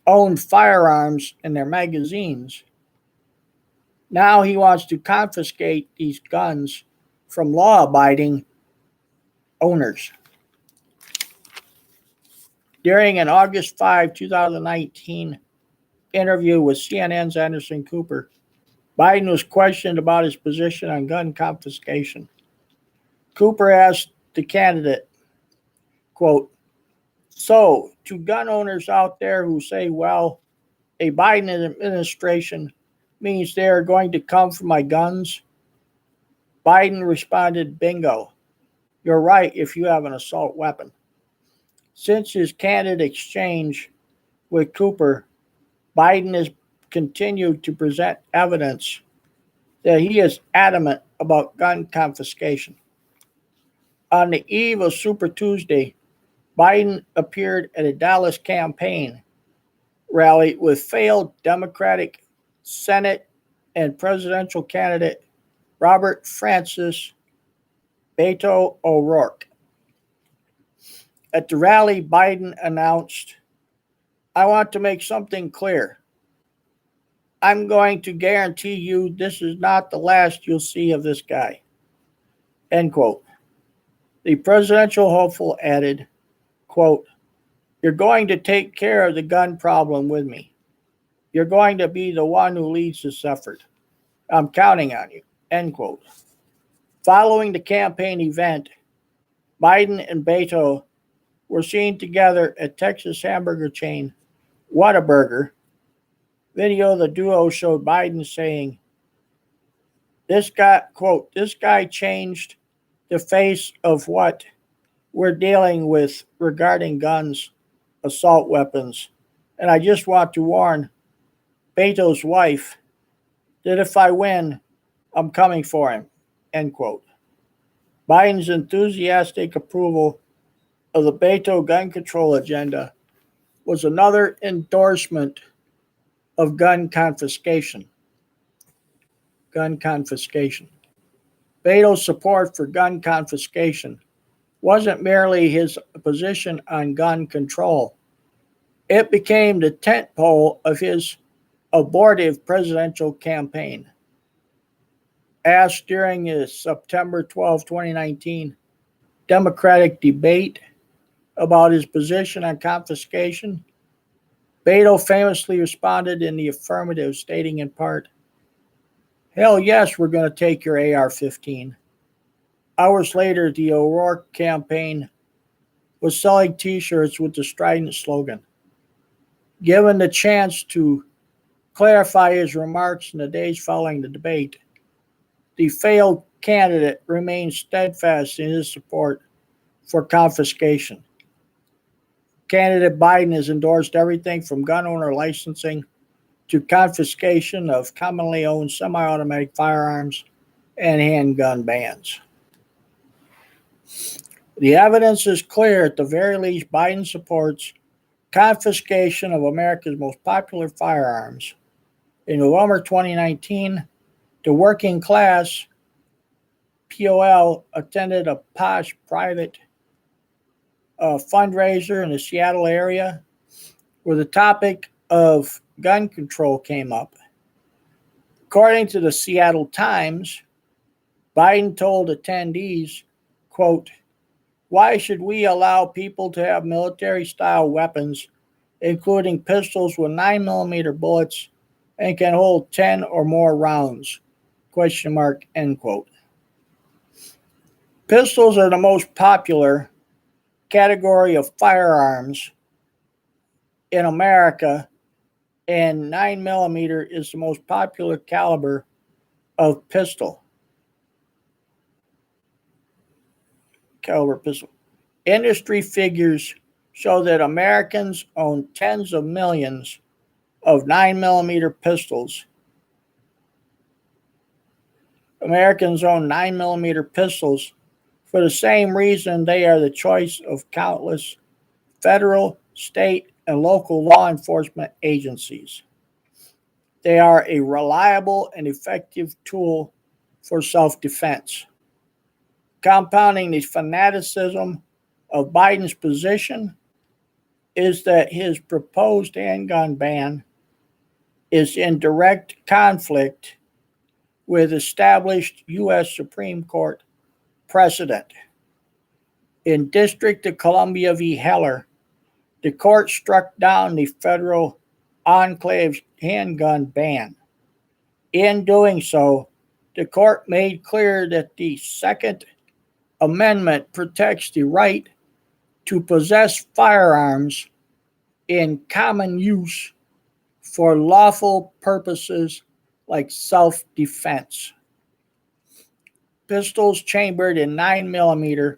owned firearms and their magazines, now he wants to confiscate these guns from law abiding owners. During an August 5, 2019 interview with CNN's Anderson Cooper, Biden was questioned about his position on gun confiscation. Cooper asked the candidate, quote, "So, to gun owners out there who say, well, a Biden administration means they are going to come for my guns," Biden responded, "Bingo. You're right if you have an assault weapon." Since his candid exchange with Cooper, Biden has continued to present evidence that he is adamant about gun confiscation. On the eve of Super Tuesday, Biden appeared at a Dallas campaign rally with failed Democratic Senate and presidential candidate Robert Francis Beto O'Rourke. At the rally, Biden announced, "I want to make something clear. I'm going to guarantee you this is not the last you'll see of this guy." End quote. The presidential hopeful added, quote, "You're going to take care of the gun problem with me. You're going to be the one who leads this effort. I'm counting on you." End quote. Following the campaign event, Biden and Beto were seen together at Texas hamburger chain Whataburger. Video of the duo showed Biden saying, "This guy," quote, "this guy changed the face of what we're dealing with regarding guns, assault weapons, and I just want to warn Beto's wife that if I win, I'm coming for him." End quote. Biden's enthusiastic approval of the Beto gun control agenda was another endorsement of gun confiscation. Gun confiscation. Beto's support for gun confiscation wasn't merely his position on gun control. It became the tentpole of his abortive presidential campaign. Asked during his September 12, 2019 Democratic debate about his position on confiscation, Beto famously responded in the affirmative, stating in part, "Hell yes, we're going to take your AR-15. Hours later, the O'Rourke campaign was selling t-shirts with the strident slogan. Given the chance to clarify his remarks in the days following the debate, the failed candidate remained steadfast in his support for confiscation. Candidate Biden has endorsed everything from gun owner licensing to confiscation of commonly owned semi-automatic firearms and handgun bans. The evidence is clear. At the very least, Biden supports confiscation of America's most popular firearms. In November 2019, the working class POL attended a posh private fundraiser in the Seattle area where the topic of gun control came up. According to the Seattle Times, Biden told attendees, quote, "Why should we allow people to have military-style weapons, including pistols with 9mm bullets and can hold 10 or more rounds? Question mark," end quote. Pistols are the most popular category of firearms in America, and 9mm is the most popular caliber of pistol. Industry figures show that Americans own tens of millions of 9mm pistols. Americans own 9mm pistols for the same reason they are the choice of countless federal, state, and local law enforcement agencies. They are a reliable and effective tool for self-defense. Compounding the fanaticism of Biden's position is that his proposed handgun ban is in direct conflict with established U.S. Supreme Court precedent. In District of Columbia v. Heller, the court struck down the federal enclave's handgun ban. In doing so, the court made clear that the Second Amendment protects the right to possess firearms in common use for lawful purposes like self-defense. Pistols chambered in 9mm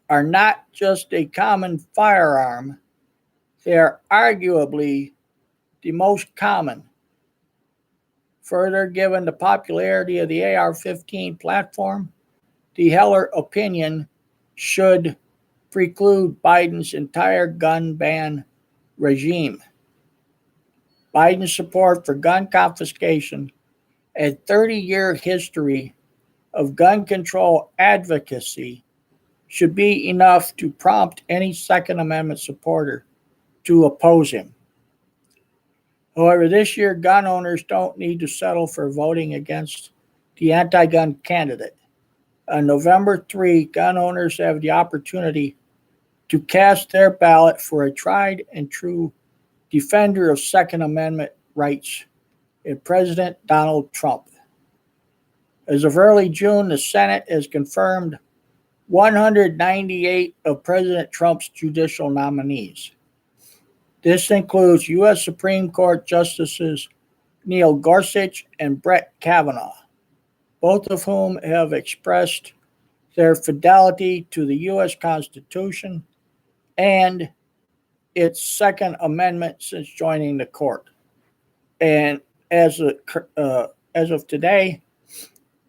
are not just a common firearm, they are arguably the most common. Further, given the popularity of the AR-15 platform, the Heller opinion should preclude Biden's entire gun ban regime. Biden's support for gun confiscation and 30-year history of gun control advocacy should be enough to prompt any Second Amendment supporter to oppose him. However, this year, gun owners don't need to settle for voting against the anti-gun candidate. On November 3, gun owners have the opportunity to cast their ballot for a tried and true defender of Second Amendment rights in President Donald Trump. As of early June, the Senate has confirmed 198 of President Trump's judicial nominees. This includes U.S. Supreme Court Justices Neil Gorsuch and Brett Kavanaugh, both of whom have expressed their fidelity to the U.S. Constitution and its Second Amendment since joining the court. And as of today,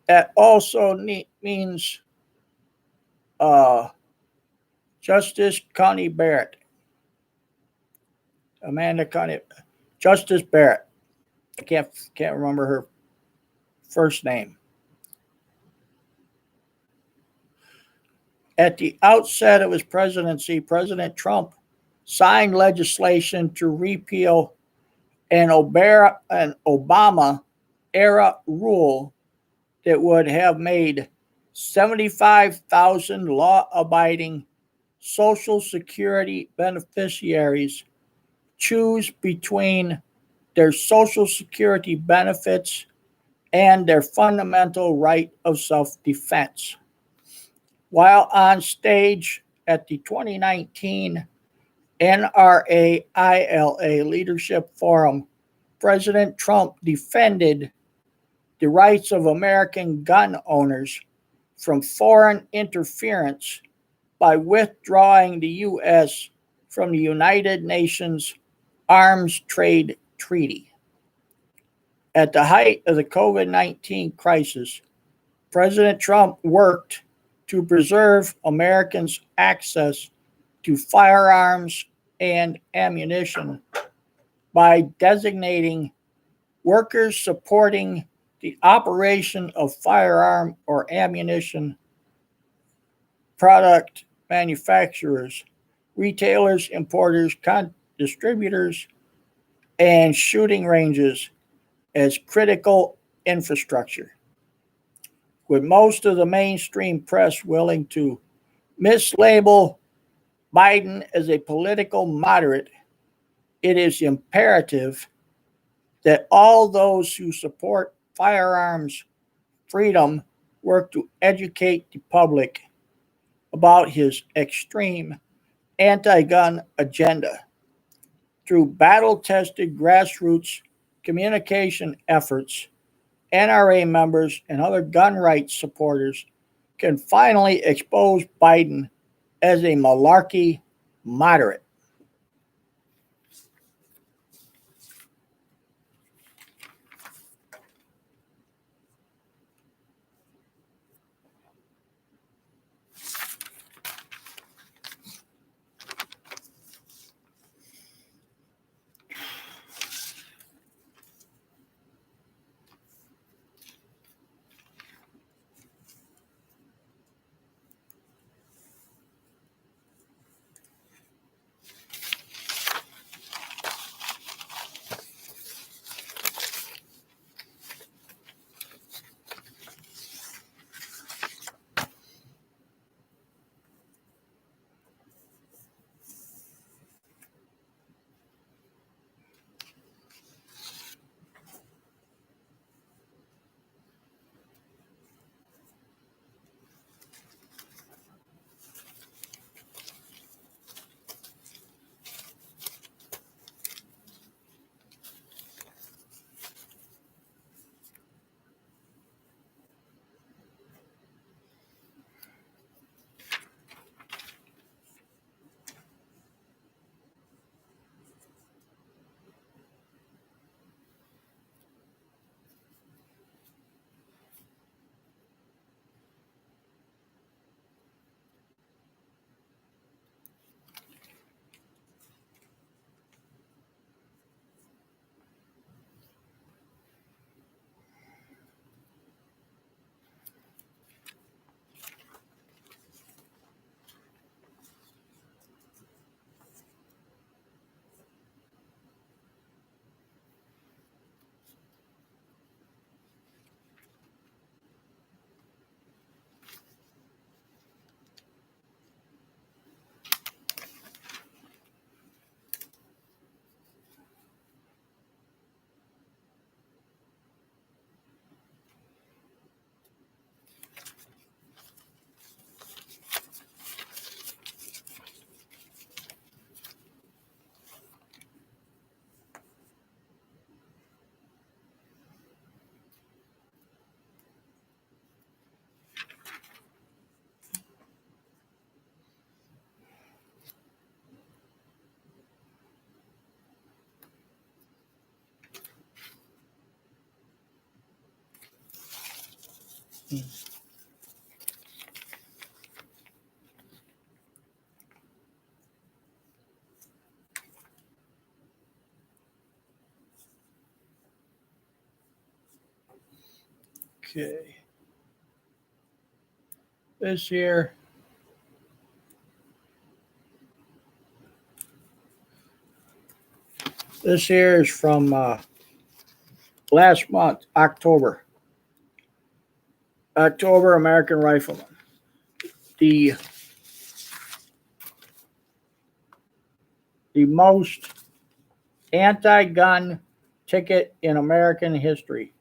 that also means Justice Connie Barrett. Justice Barrett. I can't remember her first name. At the outset of his presidency, President Trump signed legislation to repeal an Obama-era rule that would have made 75,000 law-abiding Social Security beneficiaries choose between their Social Security benefits and their fundamental right of self-defense. While on stage at the 2019 NRA-ILA Leadership Forum, President Trump defended the rights of American gun owners from foreign interference by withdrawing the U.S. from the United Nations Arms Trade Treaty. At the height of the COVID-19 crisis, President Trump worked to preserve Americans' access to firearms and ammunition by designating workers supporting the operation of firearm or ammunition product manufacturers, retailers, importers, distributors, and shooting ranges as critical infrastructure. With most of the mainstream press willing to mislabel Biden as a political moderate, it is imperative that all those who support firearms freedom work to educate the public about his extreme anti-gun agenda. Through battle-tested grassroots communication efforts, NRA members and other gun rights supporters can finally expose Biden as a malarkey moderate. Okay. This here is from last month, October. October American Rifleman. The most anti-gun ticket in American history.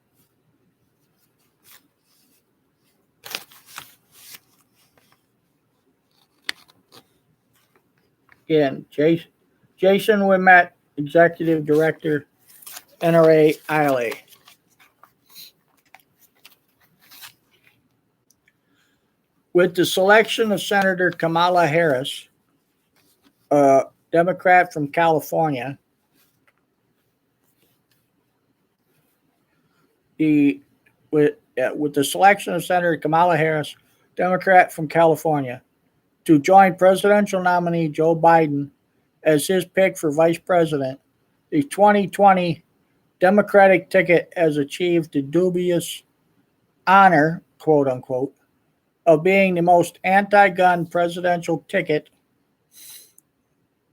Again, Jason Wimet, Executive Director, NRA ILA. With the selection of Senator Kamala Harris, a Democrat from California, with the selection of Senator Kamala Harris, Democrat from California, to join presidential nominee Joe Biden as his pick for vice president, the 2020 Democratic ticket has achieved the dubious honor, quote unquote, of being the most anti-gun presidential ticket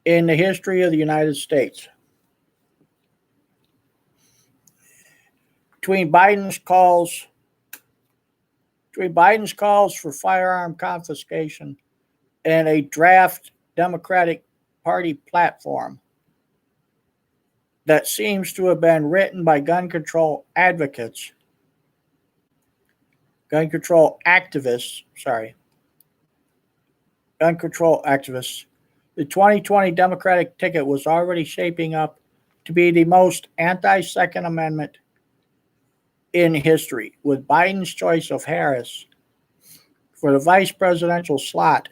in the history of the United States. Between Biden's calls for firearm confiscation and a draft Democratic Party platform that seems to have been written by gun control activists, gun control activists, the 2020 Democratic ticket was already shaping up to be the most anti-Second Amendment in history, with Biden's choice of Harris for the vice presidential slot.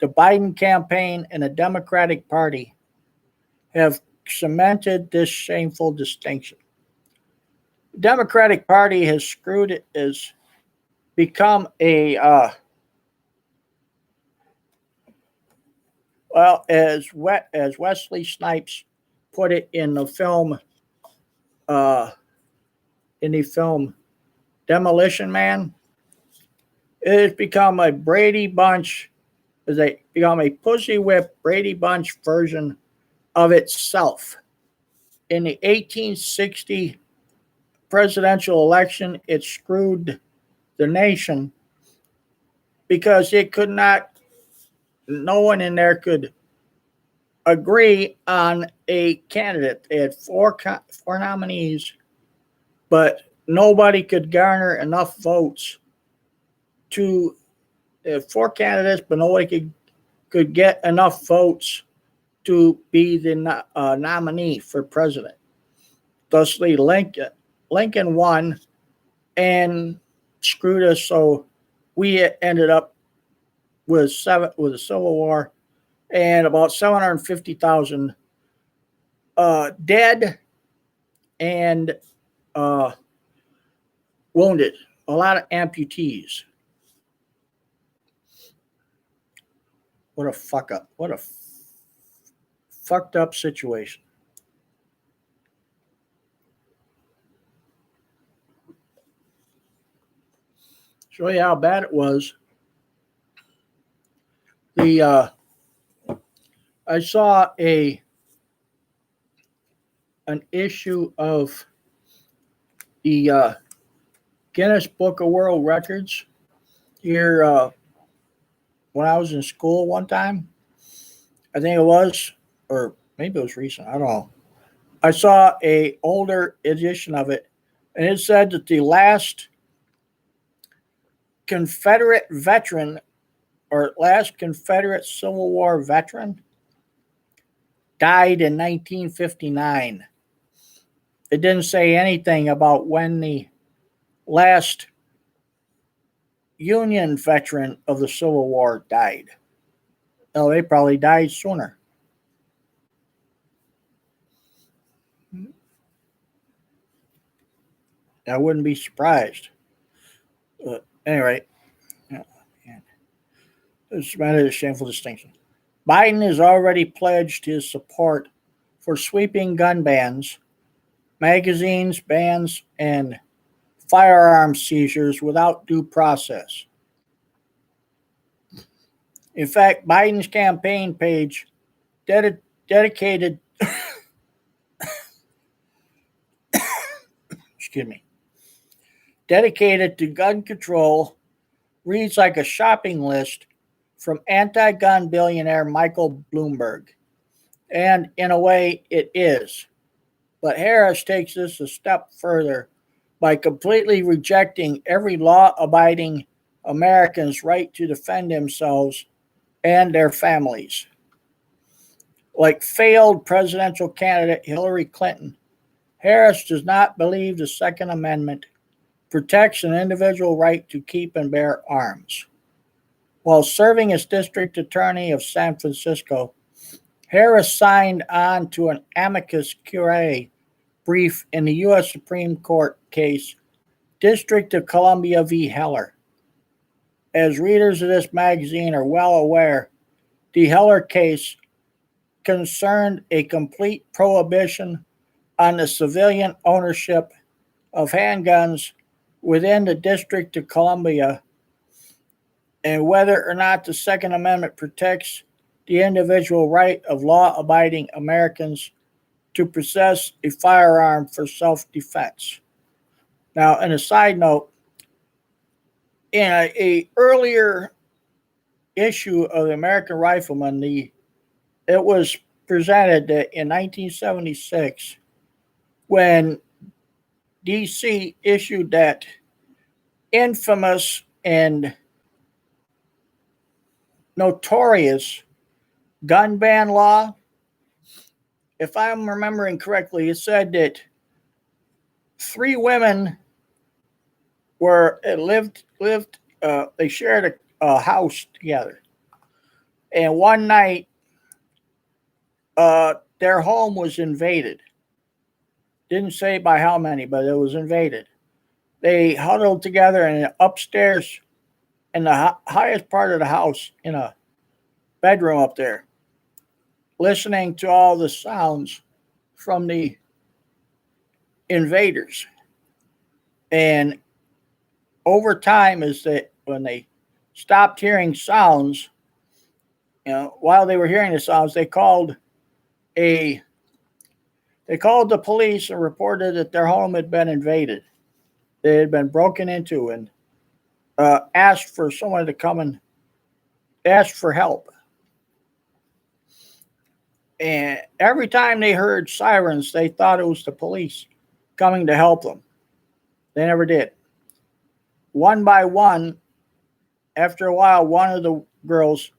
The Biden campaign and the Democratic Party have cemented this shameful distinction. The Democratic Party has become a well, as Wesley Snipes put it in the film Demolition Man, it has become a Brady Bunch, become a pussy whip Brady Bunch version of itself. In the 1860 presidential election, it screwed the nation because no one in there could agree on a candidate. They had four nominees, but nobody could garner enough votes to four candidates, but nobody could get enough votes to be the nominee for president. Thusly, Lincoln won and screwed us, so we ended up with a civil war and about 750,000 dead and wounded. A lot of amputees. What a fuck up. What a fucked up situation. Show you how bad it was. I saw an issue of the Guinness Book of World Records here when I was in school one time. I think it was, or maybe it was recent. I don't know. I saw an older edition of it, and it said that the last Confederate veteran or last Confederate Civil War veteran died in 1959. It didn't say anything about when the last Union veteran of the Civil War died. Oh, they probably died sooner. I wouldn't be surprised. Anyway, it's a shameful distinction. Biden has already pledged his support for sweeping gun bans, magazines bans, and firearms seizures without due process. In fact, Biden's campaign page dedicated dedicated to gun control reads like a shopping list from anti-gun billionaire Michael Bloomberg. And in a way, it is. But Harris takes this a step further by completely rejecting every law-abiding American's right to defend themselves and their families. Like failed presidential candidate Hillary Clinton, Harris does not believe the Second Amendment protects an individual right to keep and bear arms. While serving as district attorney of San Francisco, Harris signed on to an amicus curiae brief in the U.S. Supreme Court case, District of Columbia v. Heller. As readers of this magazine are well aware, the Heller case concerned a complete prohibition on the civilian ownership of handguns within the District of Columbia and whether or not the Second Amendment protects the individual right of law-abiding Americans to possess a firearm for self-defense. Now, in a side note, in an earlier issue of the American Rifleman, it was presented that in 1976, when D.C. issued that infamous and notorious gun ban law. If I'm remembering correctly, it said that 3 women they shared a house together, and one night their home was invaded. Didn't say by how many, but it was invaded. They huddled together in upstairs in the highest part of the house in a bedroom up there, listening to all the sounds from the invaders. And over time, is that when they stopped hearing sounds, while they were hearing the sounds, they called the police and reported that their home had been invaded. They had been broken into, and asked for someone to come and ask for help. And every time they heard sirens, they thought it was the police coming to help them. They never did. One by one, after a while, one of the girls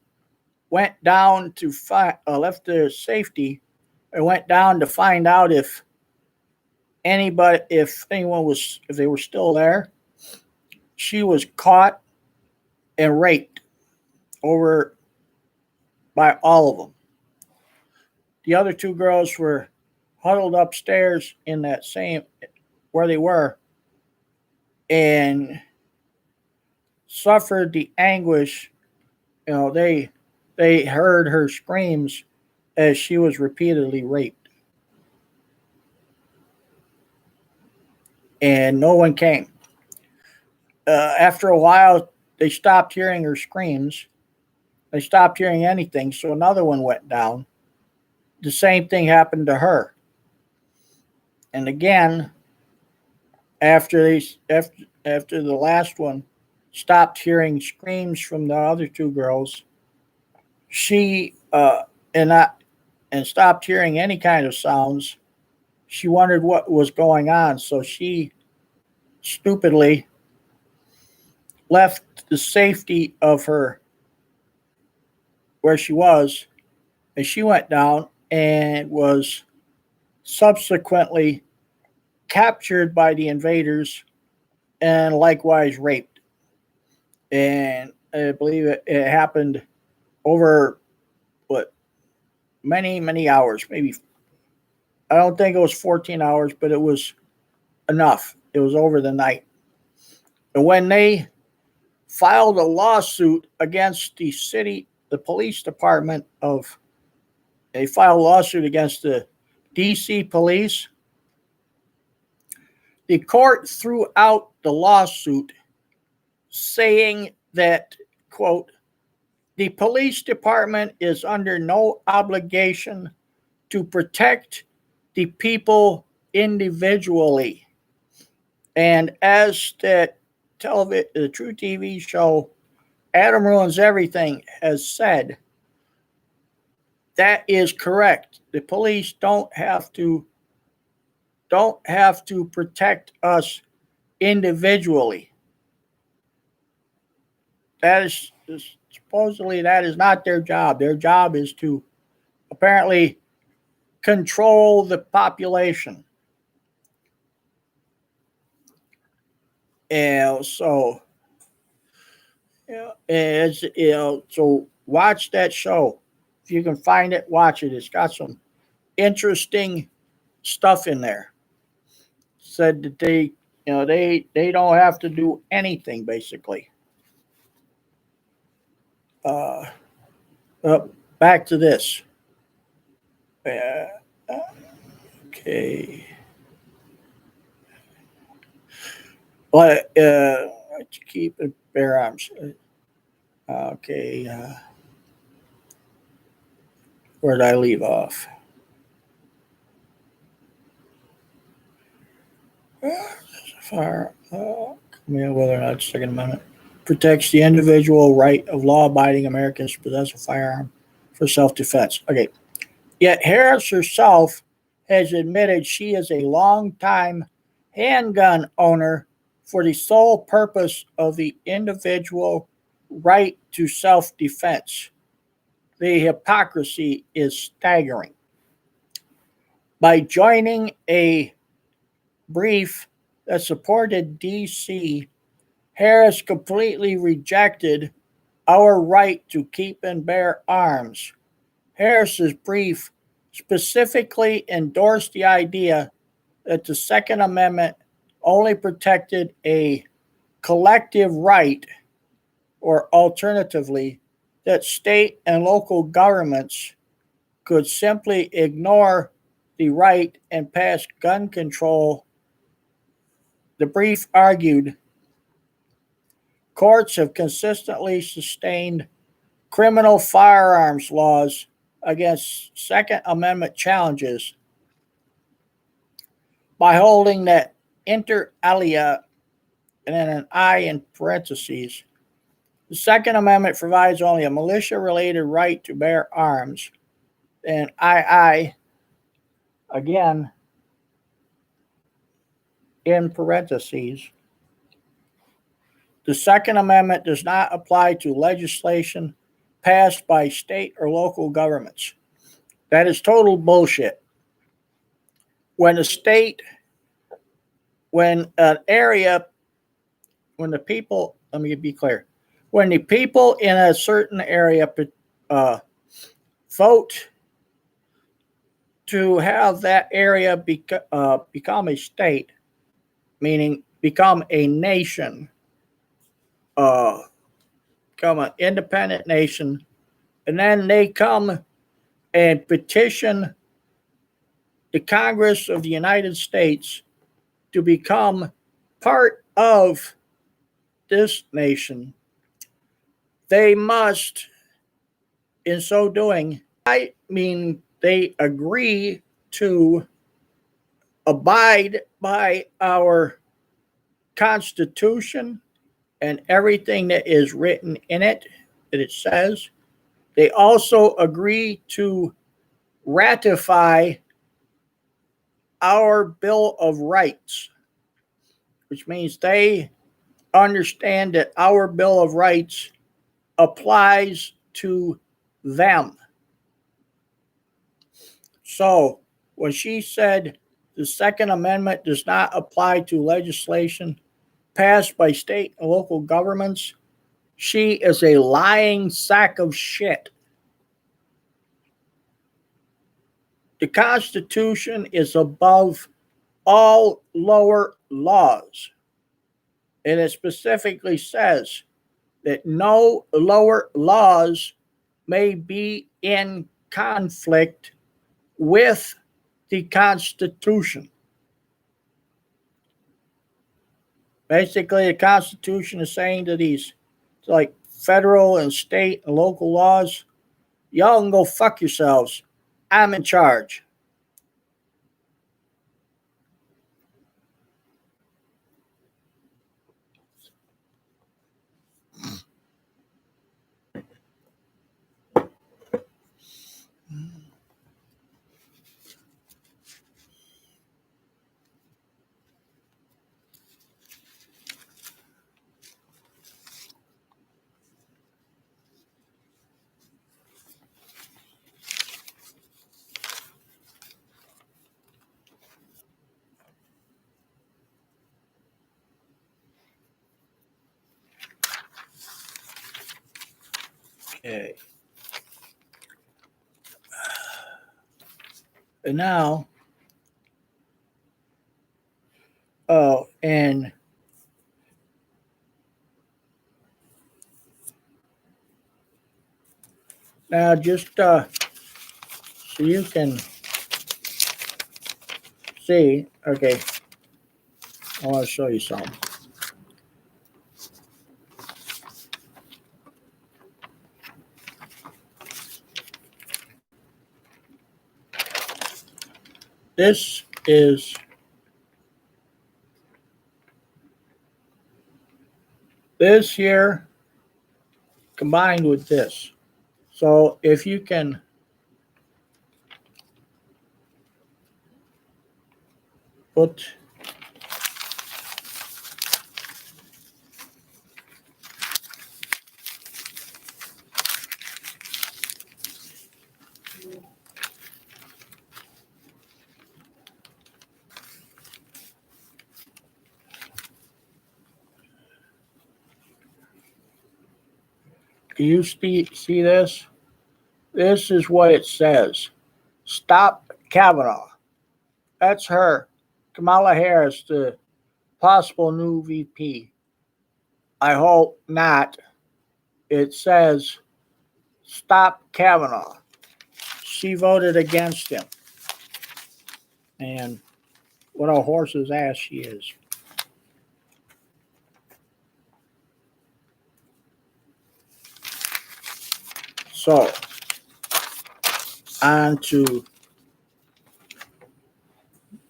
went down to left their safety and went down to find out if they were still there. She was caught and raped over by all of them. The other 2 girls were huddled upstairs in that same where they were, and suffered the anguish. They heard her screams as she was repeatedly raped, and no one came. After a while, they stopped hearing her screams. They stopped hearing anything, so another one went down. The same thing happened to her. And again, after the last one stopped hearing screams from the other 2 girls, she and stopped hearing any kind of sounds. She wondered what was going on, so she stupidly left the safety of her where she was, and she went down and was subsequently captured by the invaders and likewise raped. And I believe it happened over many hours. Maybe, I don't think it was 14 hours, but it was enough. It was over the night. And when they filed a lawsuit against the police department they filed a lawsuit against the DC police, the court threw out the lawsuit saying that, quote, the police department is under no obligation to protect the people individually. And as the True TV show Adam Ruins Everything has said, that is correct. The police don't have to protect us individually. That is supposedly that is not their job. Their job is to apparently control the population. And so, so watch that show. If you can find it, watch it. It's got some interesting stuff in there. Said that they don't have to do anything basically. Back to this. Okay. But keep it bare arms. Okay. Where did I leave off? Fire. Whether or not it's Second Amendment protects the individual right of law-abiding Americans to possess a firearm for self-defense. Okay. Yet Harris herself has admitted she is a long-time handgun owner for the sole purpose of the individual right to self-defense. The hypocrisy is staggering. By joining a brief that supported DC, Harris completely rejected our right to keep and bear arms. Harris's brief specifically endorsed the idea that the Second Amendment only protected a collective right, or alternatively, that state and local governments could simply ignore the right and pass gun control. The brief argued courts have consistently sustained criminal firearms laws against Second Amendment challenges by holding that inter alia, and then an I in parentheses, the Second Amendment provides only a militia-related right to bear arms, and II, again in parentheses, the Second Amendment does not apply to legislation passed by state or local governments. That is total bullshit. When a state, when an area, when the people, let me be clear, when the people in a certain area vote to have that area become a state, meaning become a nation, become an independent nation, and then they come and petition the Congress of the United States to become part of this nation, they must, in so doing, I mean, they agree to abide by our Constitution and everything that is written in it, that it says. They also agree to ratify our Bill of Rights, which means they understand that our Bill of Rights applies to them. So when she said the Second Amendment does not apply to legislation passed by state and local governments, she is a lying sack of shit. The Constitution is above all lower laws. And it specifically says that no lower laws may be in conflict with the Constitution. Basically, the Constitution is saying to these, like federal and state and local laws, y'all can go fuck yourselves. I'm in charge. Okay. And now, and now just so you can see, okay, I want to show you something. This is this here combined with this. So if you can put You see this? This is what it says. Stop Kavanaugh. That's her. Kamala Harris, the possible new VP. I hope not. It says stop Kavanaugh. She voted against him. And what a horse's ass she is. So, on to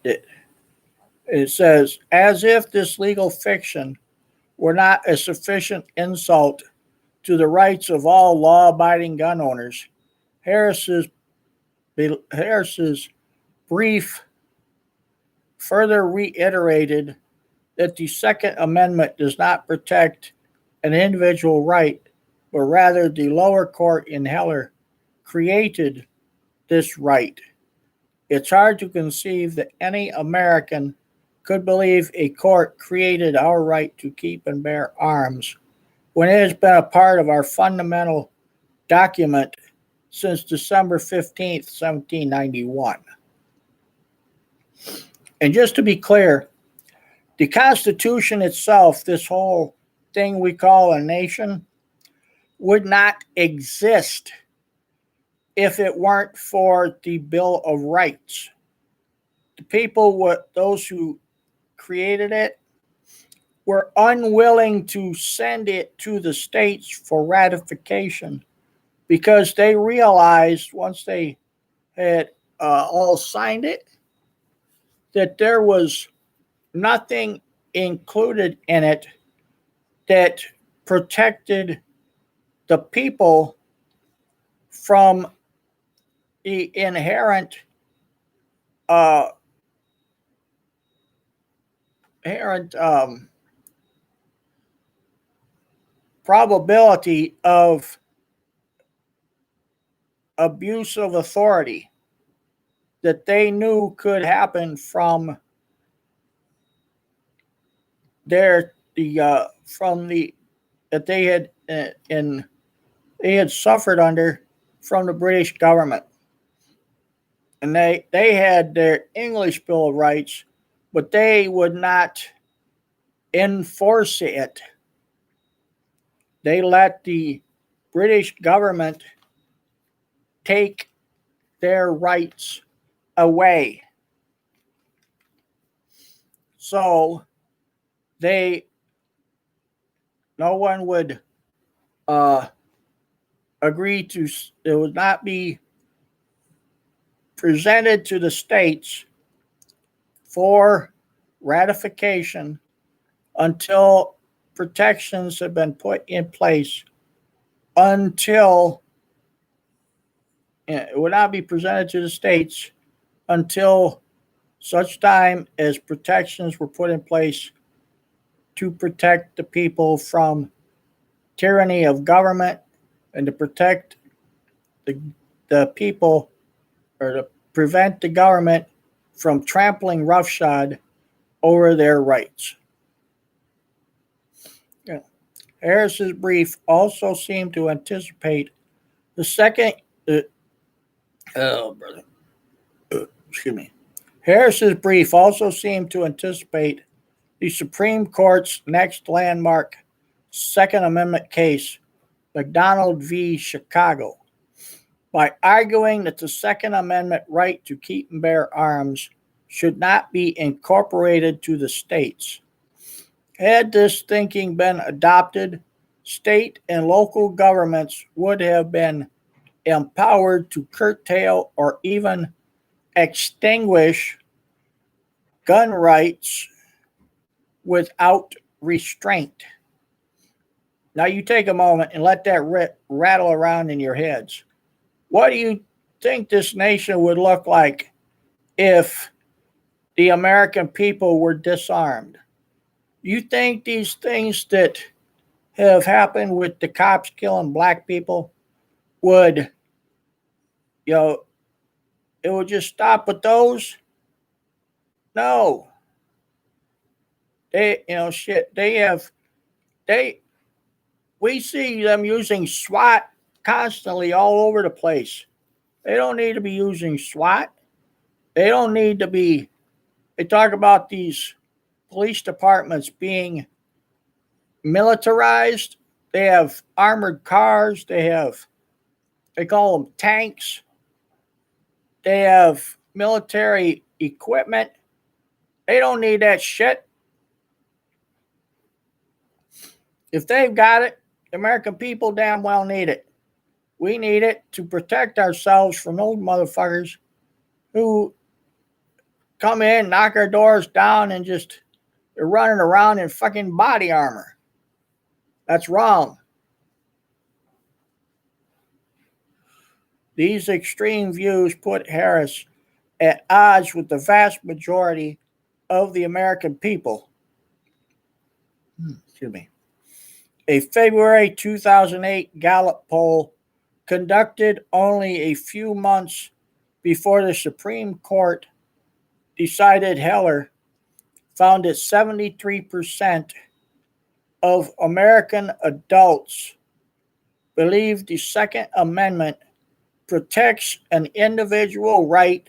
it. It says, as if this legal fiction were not a sufficient insult to the rights of all law-abiding gun owners, Harris's brief further reiterated that the Second Amendment does not protect an individual right, but rather the lower court in Heller created this right. It's hard to conceive that any American could believe a court created our right to keep and bear arms when it has been a part of our fundamental document since December 15th, 1791. And just to be clear, the Constitution itself, this whole thing we call a nation, would not exist if it weren't for the Bill of Rights. The people, those who created it, were unwilling to send it to the states for ratification because they realized once they had all signed it that there was nothing included in it that protected the people from the inherent probability of abuse of authority that they knew could happen from that they had suffered under from the British government. And they had their English Bill of Rights, but they would not enforce it. They let the British government take their rights away. So no one would agree to, it would not be presented to the states for ratification until protections have been put in place, until it would not be presented to the states until such time as protections were put in place to protect the people from tyranny of government and to protect the people, or to prevent the government from trampling roughshod over their rights. Harris's brief also seemed to anticipate the second. Harris's brief also seemed to anticipate the Supreme Court's next landmark Second Amendment case, McDonald v. Chicago, by arguing that the Second Amendment right to keep and bear arms should not be incorporated to the states. Had this thinking been adopted, state and local governments would have been empowered to curtail or even extinguish gun rights without restraint. Now you take a moment and let that rattle around in your heads. What do you think this nation would look like if the American people were disarmed? You think these things that have happened with the cops killing black people would, it would just stop with those? No. They We see them using SWAT constantly all over the place. They don't need to be using SWAT. They don't need to be. They talk about these police departments being militarized. They have armored cars. They call them tanks. They have military equipment. They don't need that shit. If they've got it, the American people damn well need it. We need it to protect ourselves from those motherfuckers who come in, knock our doors down, and just they're running around in fucking body armor. That's wrong. These extreme views put Harris at odds with the vast majority of the American people. Excuse me. A February 2008 Gallup poll conducted only a few months before the Supreme Court decided Heller found that 73% of American adults believe the Second Amendment protects an individual right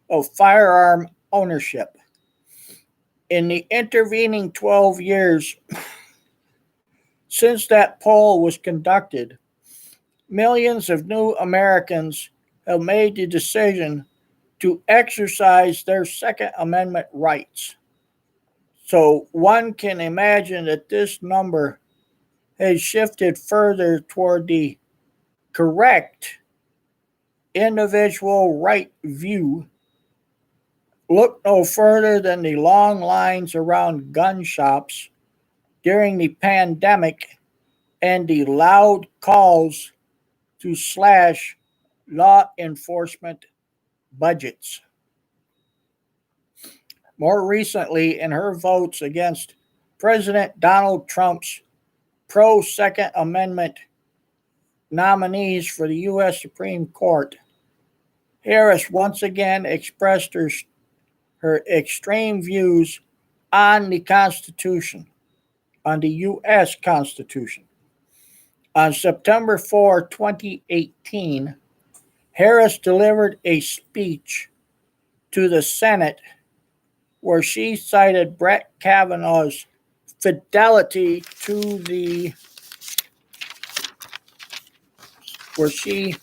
of firearm ownership. In the intervening 12 years since that poll was conducted, millions of new Americans have made the decision to exercise their Second Amendment rights. So one can imagine that this number has shifted further toward the correct individual right view. Look no further than the long lines around gun shops during the pandemic and the loud calls to slash law enforcement budgets. More recently, in her votes against President Donald Trump's pro-Second Amendment nominees for the U.S. Supreme Court, Harris once again expressed her extreme views on the Constitution, on the U.S. Constitution. On September 4, 2018, Harris delivered a speech to the Senate where she cited Brett Kavanaugh's fidelity to the where she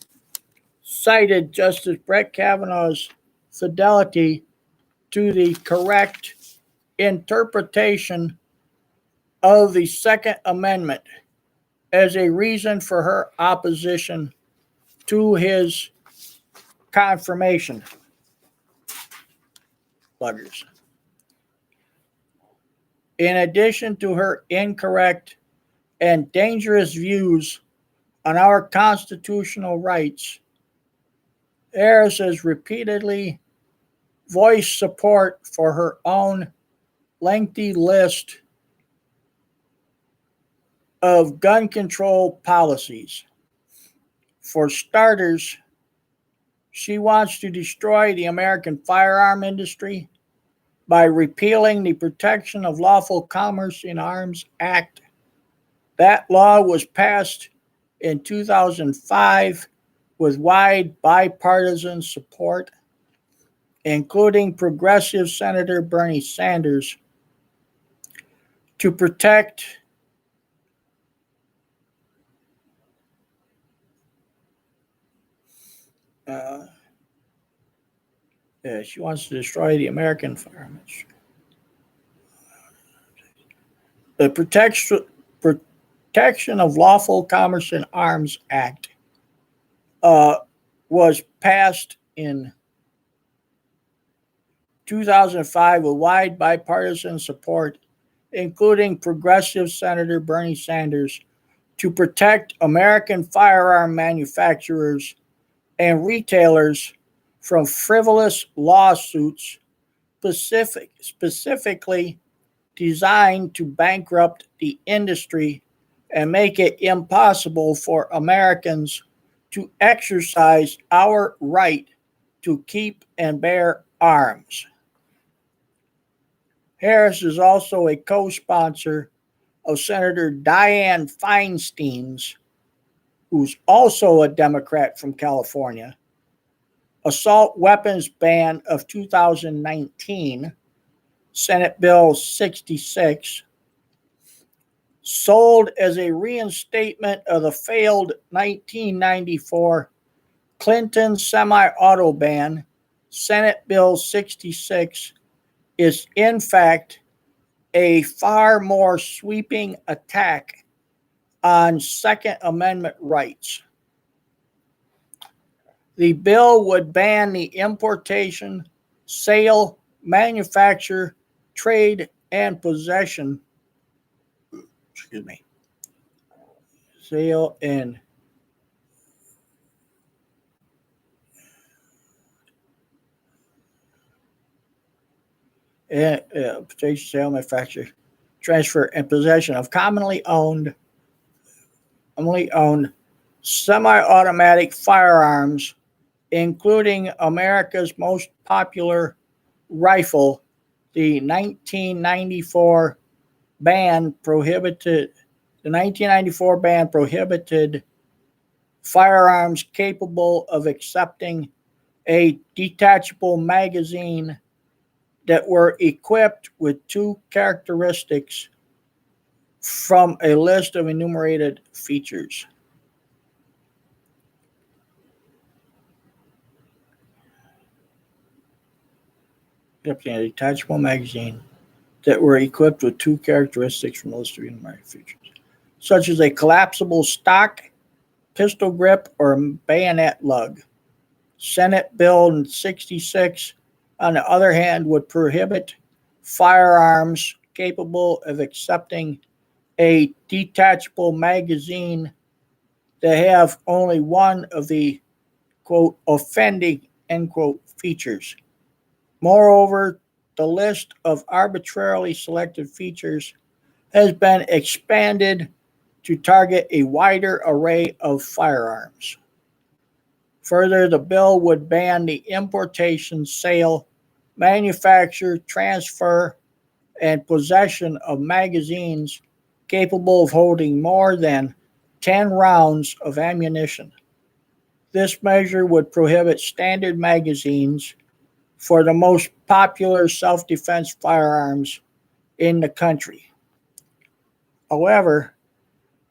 cited Justice Brett Kavanaugh's fidelity to the correct interpretation of the Second Amendment as a reason for her opposition to his confirmation. Buggers. In addition to her incorrect and dangerous views on our constitutional rights, Harris has repeatedly voiced support for her own lengthy list of gun control policies. For starters, she wants to destroy the American firearm industry by repealing the Protection of Lawful Commerce in Arms Act. That law was passed in 2005 with wide bipartisan support, including progressive Senator Bernie Sanders, to protect she wants to destroy the American firearm industry. The Protection of Lawful Commerce in Arms Act was passed in 2005 with wide bipartisan support, including progressive Senator Bernie Sanders, to protect American firearm manufacturers and retailers from frivolous lawsuits specifically designed to bankrupt the industry and make it impossible for Americans to exercise our right to keep and bear arms. Harris is also a co-sponsor of Senator Dianne Feinstein's, who's also a Democrat from California, assault weapons ban of 2019, Senate Bill 66, sold as a reinstatement of the failed 1994 Clinton semi-auto ban, Senate Bill 66, is in fact a far more sweeping attack on Second Amendment rights. The bill would ban the importation, sale, manufacture, trade, and possession, sale and possession, sale, manufacture, transfer, and possession of commonly owned semi-automatic firearms, including America's most popular rifle. The 1994 ban prohibited firearms capable of accepting a detachable magazine that were equipped with two characteristics from a list of enumerated features. A detachable magazine that were equipped with two characteristics from a list of enumerated features, such as a collapsible stock, pistol grip, or bayonet lug. Senate Bill 66, on the other hand, would prohibit firearms capable of accepting a detachable magazine that have only one of the, quote, offending, end quote, features. Moreover, the list of arbitrarily selected features has been expanded to target a wider array of firearms. Further, the bill would ban the importation, sale, manufacture, transfer, and possession of magazines capable of holding more than 10 rounds of ammunition. This measure would prohibit standard magazines for the most popular self-defense firearms in the country. However,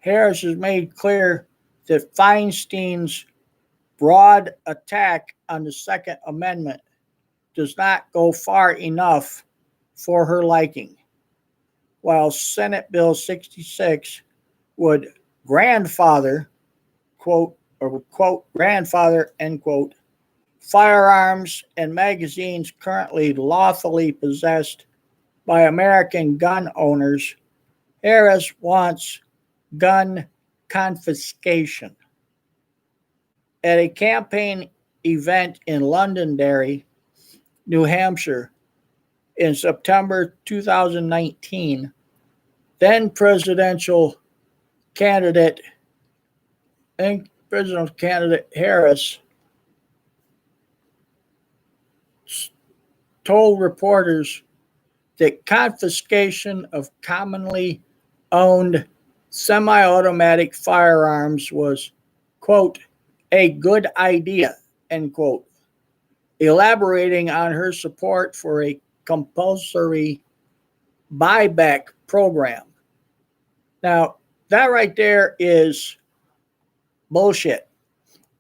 Harris has made clear that Feinstein's broad attack on the Second Amendment does not go far enough for her liking. While Senate Bill 66 would grandfather, quote, or quote, grandfather, end quote, firearms and magazines currently lawfully possessed by American gun owners, Harris wants gun confiscation. At a campaign event in Londonderry, New Hampshire, in September 2019, then presidential candidate Harris told reporters that confiscation of commonly owned semi-automatic firearms was, quote, a good idea, end quote, elaborating on her support for a compulsory buyback program. Now, that right there is bullshit.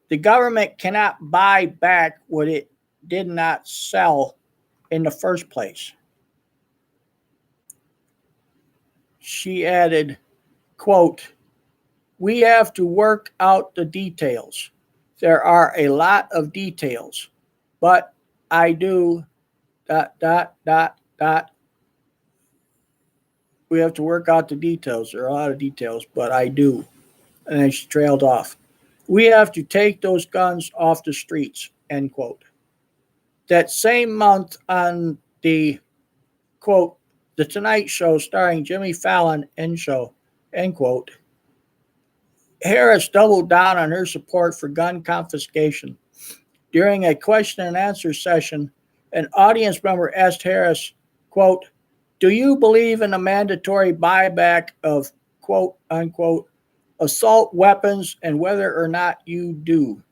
The government cannot buy back what it did not sell in the first place. She added, quote, we have to work out the details. There are a lot of details, but I do ... We have to work out the details. There are a lot of details, but I do. And then she trailed off. We have to take those guns off the streets, end quote. That same month on the, quote, The Tonight Show starring Jimmy Fallon, end quote, Harris doubled down on her support for gun confiscation. During a question and answer session, an audience member asked Harris, quote, Do you believe in a mandatory buyback of quote unquote assault weapons, and whether or not you do?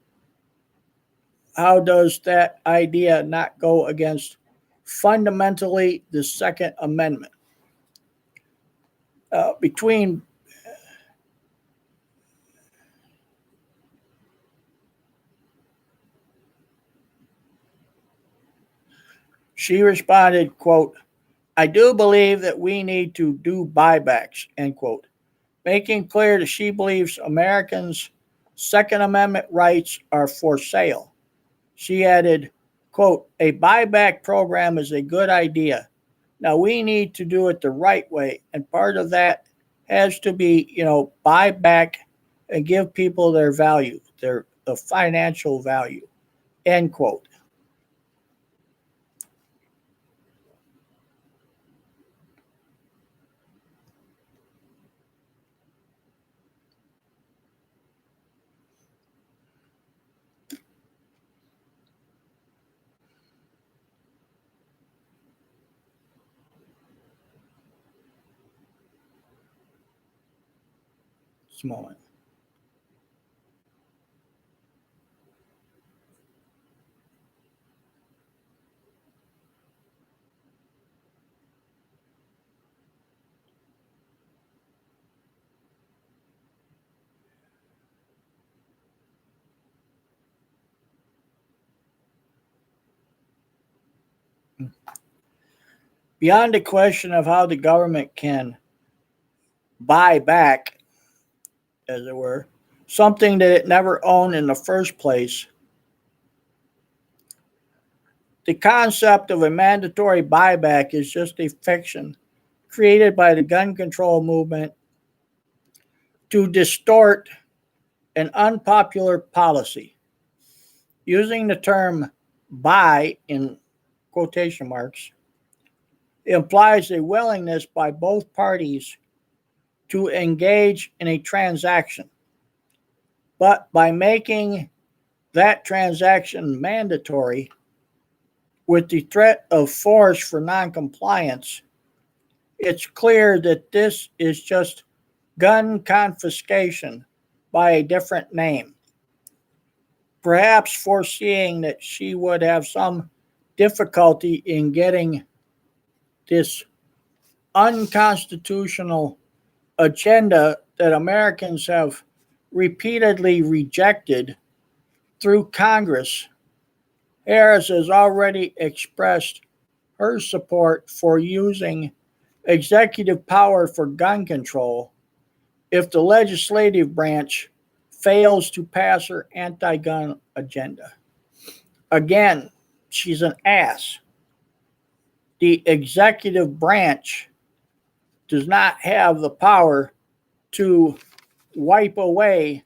How does that idea not go against fundamentally the Second Amendment? Between She responded, quote, I do believe that we need to do buybacks, end quote, making clear that she believes Americans' Second Amendment rights are for sale. She added, quote, a buyback program is a good idea. Now we need to do it the right way. And part of that has to be, buy back and give people their value, their the financial value, end quote. Small. Beyond the question of how the government can buy back, as it were, something that it never owned in the first place, the concept of a mandatory buyback is just a fiction created by the gun control movement to distort an unpopular policy. Using the term buy in quotation marks implies a willingness by both parties to engage in a transaction. But by making that transaction mandatory with the threat of force for noncompliance, it's clear that this is just gun confiscation by a different name. Perhaps foreseeing that she would have some difficulty in getting this unconstitutional agenda that Americans have repeatedly rejected through Congress, Harris has already expressed her support for using executive power for gun control if the legislative branch fails to pass her anti-gun agenda. Again, she's an ass. The executive branch does not have the power to wipe away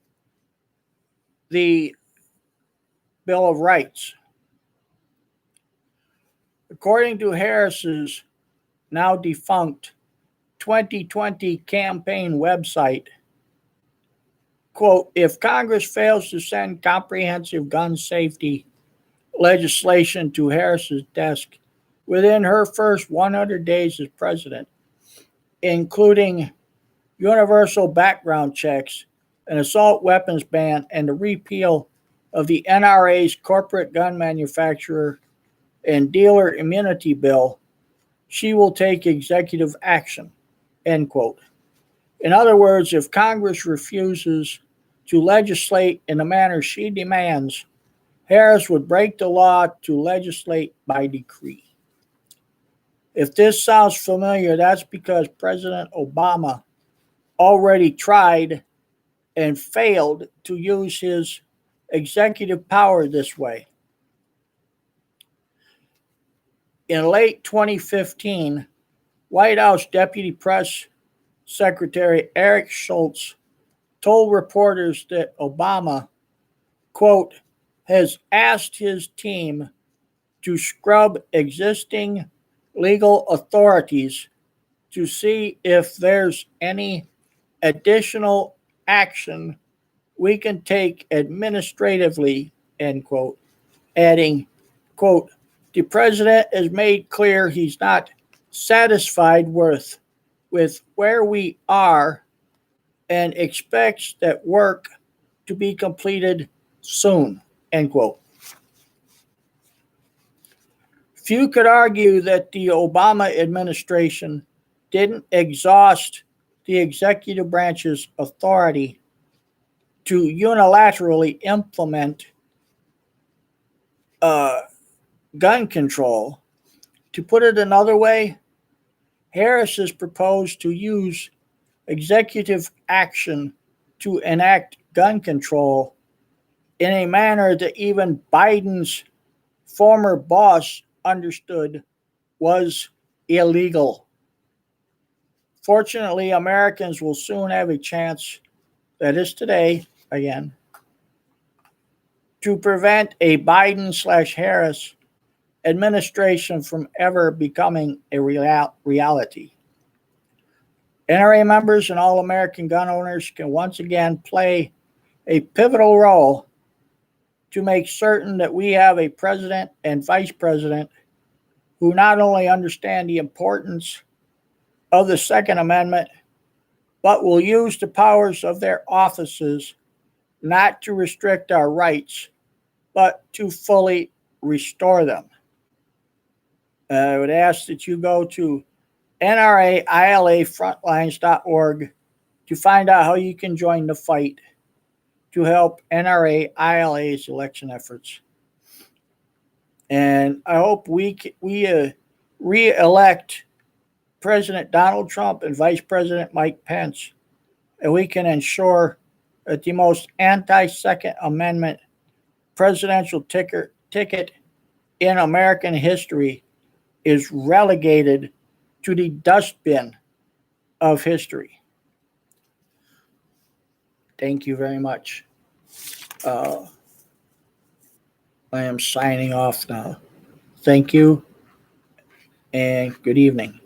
the Bill of Rights. According to Harris's now defunct 2020 campaign website, quote, if Congress fails to send comprehensive gun safety legislation to Harris's desk within her first 100 days as president, including universal background checks, an assault weapons ban, and the repeal of the NRA's corporate gun manufacturer and dealer immunity bill, she will take executive action, end quote. In other words, if Congress refuses to legislate in the manner she demands, Harris would break the law to legislate by decree. If this sounds familiar, that's because President Obama already tried and failed to use his executive power this way. In late 2015, White House Deputy Press Secretary Eric Schultz told reporters that Obama, quote, has asked his team to scrub existing legal authorities to see if there's any additional action we can take administratively, end quote, adding, quote, the president has made clear he's not satisfied with where we are and expects that work to be completed soon, end quote. Few could argue that the Obama administration didn't exhaust the executive branch's authority to unilaterally implement gun control. To put it another way, Harris has proposed to use executive action to enact gun control in a manner that even Biden's former boss understood was illegal. Fortunately, Americans will soon have a chance, that is today again, to prevent a Biden/Harris administration from ever becoming a reality. NRA members and all American gun owners can once again play a pivotal role to make certain that we have a president and vice president who not only understand the importance of the Second Amendment, but will use the powers of their offices not to restrict our rights, but to fully restore them. I would ask that you go to NRAILAfrontlines.org to find out how you can join the fight to help NRA ILA's election efforts. And I hope we re-elect President Donald Trump and Vice President Mike Pence, and we can ensure that the most anti-Second Amendment presidential ticket in American history is relegated to the dustbin of history. Thank you very much. I am signing off now. Thank you and good evening.